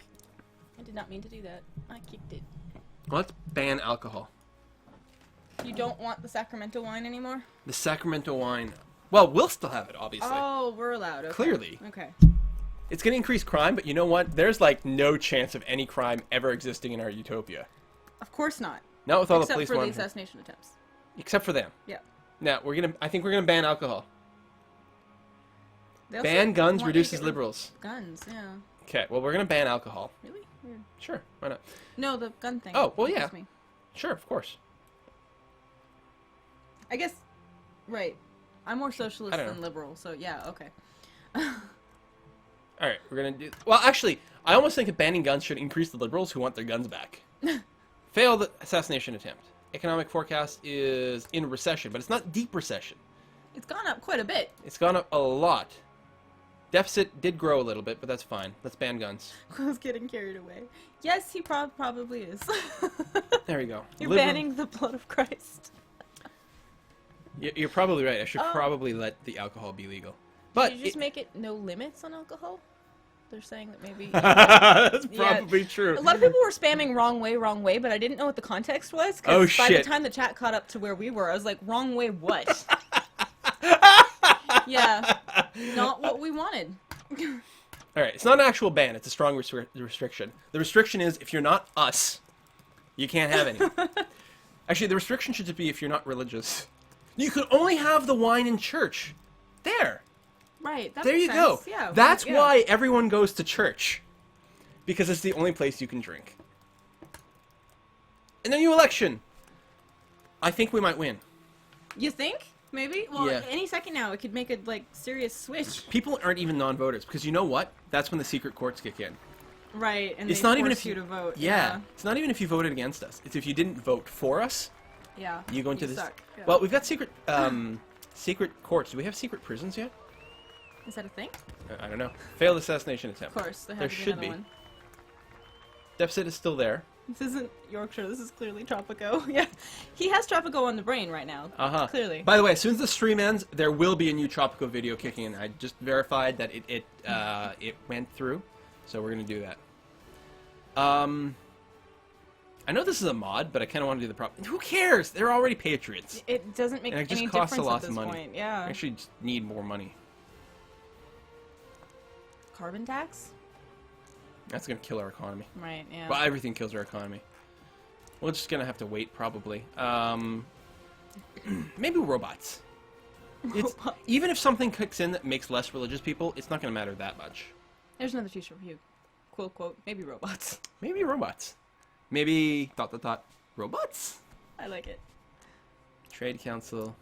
[SPEAKER 2] I did not mean to do that. I kicked it.
[SPEAKER 1] Well, let's ban alcohol.
[SPEAKER 2] You don't want the Sacramento wine anymore?
[SPEAKER 1] The Sacramento wine. Well, we'll still have it, obviously.
[SPEAKER 2] Oh, we're allowed. Okay.
[SPEAKER 1] Clearly.
[SPEAKER 2] Okay.
[SPEAKER 1] It's going to increase crime, but you know what? There's like no chance of any crime ever existing in our utopia.
[SPEAKER 2] Of course not.
[SPEAKER 1] Not with all the
[SPEAKER 2] Except
[SPEAKER 1] police
[SPEAKER 2] for the
[SPEAKER 1] monitoring.
[SPEAKER 2] assassination attempts.
[SPEAKER 1] Except for them.
[SPEAKER 2] Yeah.
[SPEAKER 1] Now, I think we're going to ban alcohol.
[SPEAKER 2] They also
[SPEAKER 1] Ban guns
[SPEAKER 2] want you to
[SPEAKER 1] reduces
[SPEAKER 2] get rid of
[SPEAKER 1] liberals.
[SPEAKER 2] Guns, yeah.
[SPEAKER 1] Okay, well, we're going to ban alcohol.
[SPEAKER 2] Really? Weird.
[SPEAKER 1] Sure, why not?
[SPEAKER 2] No, the gun thing.
[SPEAKER 1] Oh, well,
[SPEAKER 2] confused
[SPEAKER 1] yeah.
[SPEAKER 2] Me.
[SPEAKER 1] Sure, of course.
[SPEAKER 2] I guess, right. I'm more socialist
[SPEAKER 1] I don't
[SPEAKER 2] than
[SPEAKER 1] know.
[SPEAKER 2] liberal, so yeah, okay.
[SPEAKER 1] All right, we're going to do... Well, actually, I almost think that banning guns should increase the liberals who want their guns back. Failed assassination attempt. Economic forecast is in recession, but it's not deep recession.
[SPEAKER 2] It's gone up quite a bit.
[SPEAKER 1] It's gone up a lot. Deficit did grow a little bit, but that's fine. Let's ban guns.
[SPEAKER 2] I was getting carried away. Yes, he probably is.
[SPEAKER 1] There we go.
[SPEAKER 2] You're banning the blood of Christ.
[SPEAKER 1] You're probably right. I should
[SPEAKER 2] Oh.
[SPEAKER 1] probably let the alcohol be legal. But
[SPEAKER 2] Did you just make it no limits on alcohol? They're saying that maybe...
[SPEAKER 1] that's
[SPEAKER 2] Yeah.
[SPEAKER 1] probably true.
[SPEAKER 2] A lot of people were spamming wrong way, but I didn't know what the context was. 'Cause
[SPEAKER 1] Oh,
[SPEAKER 2] by the
[SPEAKER 1] shit.
[SPEAKER 2] time the chat caught up to where we were, I was like, wrong way what? Yeah, not what we wanted.
[SPEAKER 1] All right, it's not an actual ban. It's a strong restriction. The restriction is if you're not us, you can't have any. Actually, the restriction should just be if you're not religious. You can only have the wine in church. There.
[SPEAKER 2] Right, that
[SPEAKER 1] There
[SPEAKER 2] makes
[SPEAKER 1] you go.
[SPEAKER 2] sense. Yeah,
[SPEAKER 1] That's
[SPEAKER 2] yeah.
[SPEAKER 1] why everyone goes to church. Because it's the only place you can drink. And then new election. I think we might win.
[SPEAKER 2] You think? Maybe? Well,
[SPEAKER 1] Yeah.
[SPEAKER 2] any second now, it could make a, like, serious switch.
[SPEAKER 1] People aren't even non-voters because you know what? That's when the secret courts kick in.
[SPEAKER 2] Right, and
[SPEAKER 1] It's
[SPEAKER 2] they
[SPEAKER 1] not even
[SPEAKER 2] force
[SPEAKER 1] if
[SPEAKER 2] you to vote.
[SPEAKER 1] Yeah, it's not even if you voted against us. It's if you didn't vote for us.
[SPEAKER 2] Yeah.
[SPEAKER 1] You go into this.
[SPEAKER 2] suck. Yeah.
[SPEAKER 1] Well, we've got secret secret courts. Do we have secret prisons yet?
[SPEAKER 2] Is that a thing?
[SPEAKER 1] I don't know. Failed assassination attempt.
[SPEAKER 2] Of course, there
[SPEAKER 1] There
[SPEAKER 2] has to be
[SPEAKER 1] should
[SPEAKER 2] another
[SPEAKER 1] be.
[SPEAKER 2] one.
[SPEAKER 1] Deficit is still there.
[SPEAKER 2] This isn't Yorkshire, this is clearly Tropico. Yeah. He has Tropico on the brain right now.
[SPEAKER 1] Uh-huh.
[SPEAKER 2] Clearly.
[SPEAKER 1] By the way, as soon as the stream ends, there will be a new Tropico video kicking in. I just verified that it went through, so we're gonna do that. I know this is a mod, but I kind of want to do the prop. Who cares? They're already patriots.
[SPEAKER 2] It doesn't make
[SPEAKER 1] And it just
[SPEAKER 2] any
[SPEAKER 1] costs a
[SPEAKER 2] difference
[SPEAKER 1] lot
[SPEAKER 2] at
[SPEAKER 1] of
[SPEAKER 2] this
[SPEAKER 1] money.
[SPEAKER 2] point. Yeah.
[SPEAKER 1] I actually just need more money.
[SPEAKER 2] Carbon tax?
[SPEAKER 1] That's gonna kill our economy.
[SPEAKER 2] Right, yeah.
[SPEAKER 1] Well, everything kills our economy. We're just gonna have to wait, probably. Maybe robots. It's,
[SPEAKER 2] Robots.
[SPEAKER 1] even if something kicks in that makes less religious people, it's not gonna matter that much.
[SPEAKER 2] There's another future for you. Quote, quote, maybe robots.
[SPEAKER 1] Maybe robots. Maybe ... robots?
[SPEAKER 2] I like it.
[SPEAKER 1] Trade council.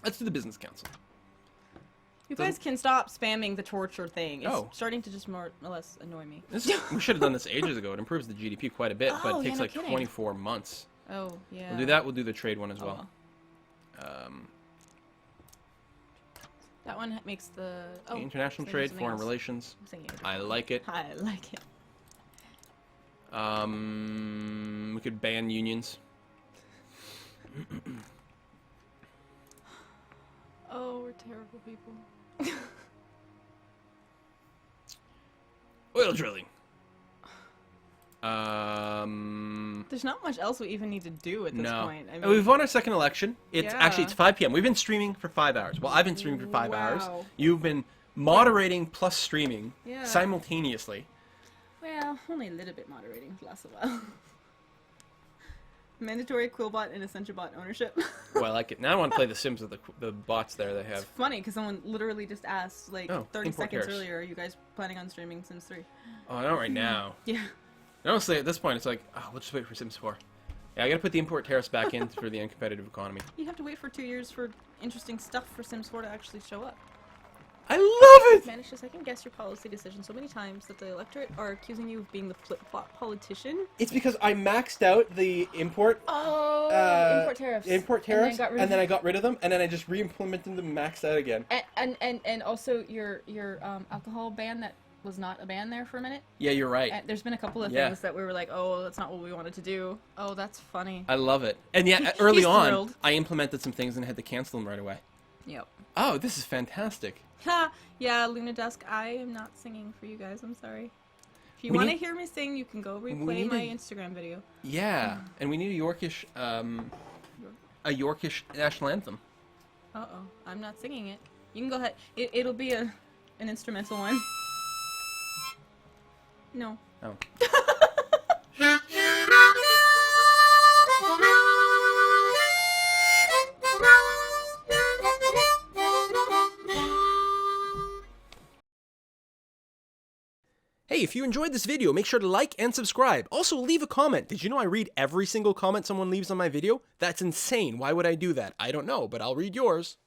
[SPEAKER 1] Let's do the business council.
[SPEAKER 2] You
[SPEAKER 1] Doesn't-
[SPEAKER 2] guys can stop spamming the torture thing. It's
[SPEAKER 1] Oh.
[SPEAKER 2] starting to just more or less annoy me.
[SPEAKER 1] We should have done this ages ago. It improves the GDP quite a bit, but
[SPEAKER 2] Oh,
[SPEAKER 1] it takes
[SPEAKER 2] yeah, no
[SPEAKER 1] like
[SPEAKER 2] kidding.
[SPEAKER 1] 24 months.
[SPEAKER 2] Oh, yeah.
[SPEAKER 1] We'll do that. We'll do the trade one as
[SPEAKER 2] Oh,
[SPEAKER 1] well.
[SPEAKER 2] That one makes the... Oh,
[SPEAKER 1] International
[SPEAKER 2] so
[SPEAKER 1] trade,
[SPEAKER 2] something
[SPEAKER 1] foreign
[SPEAKER 2] else.
[SPEAKER 1] relations.
[SPEAKER 2] I'm thinking of
[SPEAKER 1] I like it.
[SPEAKER 2] I like it.
[SPEAKER 1] We could ban unions.
[SPEAKER 2] Oh, we're terrible people.
[SPEAKER 1] Oil drilling.
[SPEAKER 2] There's not much else we even need to do at this
[SPEAKER 1] No.
[SPEAKER 2] point. I
[SPEAKER 1] And
[SPEAKER 2] mean,
[SPEAKER 1] we've won our second election. It's actually
[SPEAKER 2] Yeah.
[SPEAKER 1] it's 5 p.m. We've been streaming for 5 hours. Well, I've been streaming for 5 hours.
[SPEAKER 2] Wow.
[SPEAKER 1] You've been moderating plus streaming
[SPEAKER 2] Yeah.
[SPEAKER 1] simultaneously.
[SPEAKER 2] well, only a little bit moderating lasts a while. Mandatory Quillbot and EssentialBot ownership.
[SPEAKER 1] Well, I like it. Now I want to play The Sims with the bots there they
[SPEAKER 2] It's
[SPEAKER 1] have.
[SPEAKER 2] funny because someone literally just asked like
[SPEAKER 1] Oh,
[SPEAKER 2] 30
[SPEAKER 1] import
[SPEAKER 2] seconds
[SPEAKER 1] terrace.
[SPEAKER 2] earlier, are you guys planning on streaming Sims 3?
[SPEAKER 1] Oh, not right now.
[SPEAKER 2] Yeah.
[SPEAKER 1] Honestly, at this point, it's like, oh, we'll just wait for Sims 4. Yeah, I gotta put the import terrace back in for the uncompetitive economy.
[SPEAKER 2] You have to wait for 2 years for interesting stuff for Sims 4 to actually show up.
[SPEAKER 1] I love it!
[SPEAKER 2] Managed to second guess your policy decision so many times that the electorate are accusing you of being the flip-flop politician.
[SPEAKER 1] It's because I maxed out the import
[SPEAKER 2] Import tariffs.
[SPEAKER 1] and then I got rid of them, and then I just re-implemented them maxed out again.
[SPEAKER 2] And also your alcohol ban that was not a ban there for a minute.
[SPEAKER 1] Yeah, you're right.
[SPEAKER 2] There's been a couple of
[SPEAKER 1] Yeah.
[SPEAKER 2] things that we were like, oh, that's not what we wanted to do. Oh, that's funny.
[SPEAKER 1] I love it. And yeah, early
[SPEAKER 2] He's
[SPEAKER 1] on,
[SPEAKER 2] thrilled.
[SPEAKER 1] I implemented some things and had to cancel them right away.
[SPEAKER 2] Yep.
[SPEAKER 1] Oh, this is fantastic.
[SPEAKER 2] Ha! Yeah, Luna Dusk, I am not singing for you guys. I'm sorry. If you
[SPEAKER 1] We
[SPEAKER 2] want to
[SPEAKER 1] need-
[SPEAKER 2] hear me sing, you can go
[SPEAKER 1] we
[SPEAKER 2] replay
[SPEAKER 1] need
[SPEAKER 2] my
[SPEAKER 1] a-
[SPEAKER 2] Instagram video.
[SPEAKER 1] Yeah, and we need a Yorkish national anthem.
[SPEAKER 2] Uh-oh. I'm not singing it. You can go ahead. It'll be an instrumental one. No.
[SPEAKER 1] Oh. Hey, if you enjoyed this video, make sure to like and subscribe. Also, leave a comment. Did you know I read every single comment someone leaves on my video? That's insane. Why would I do that? I don't know, but I'll read yours.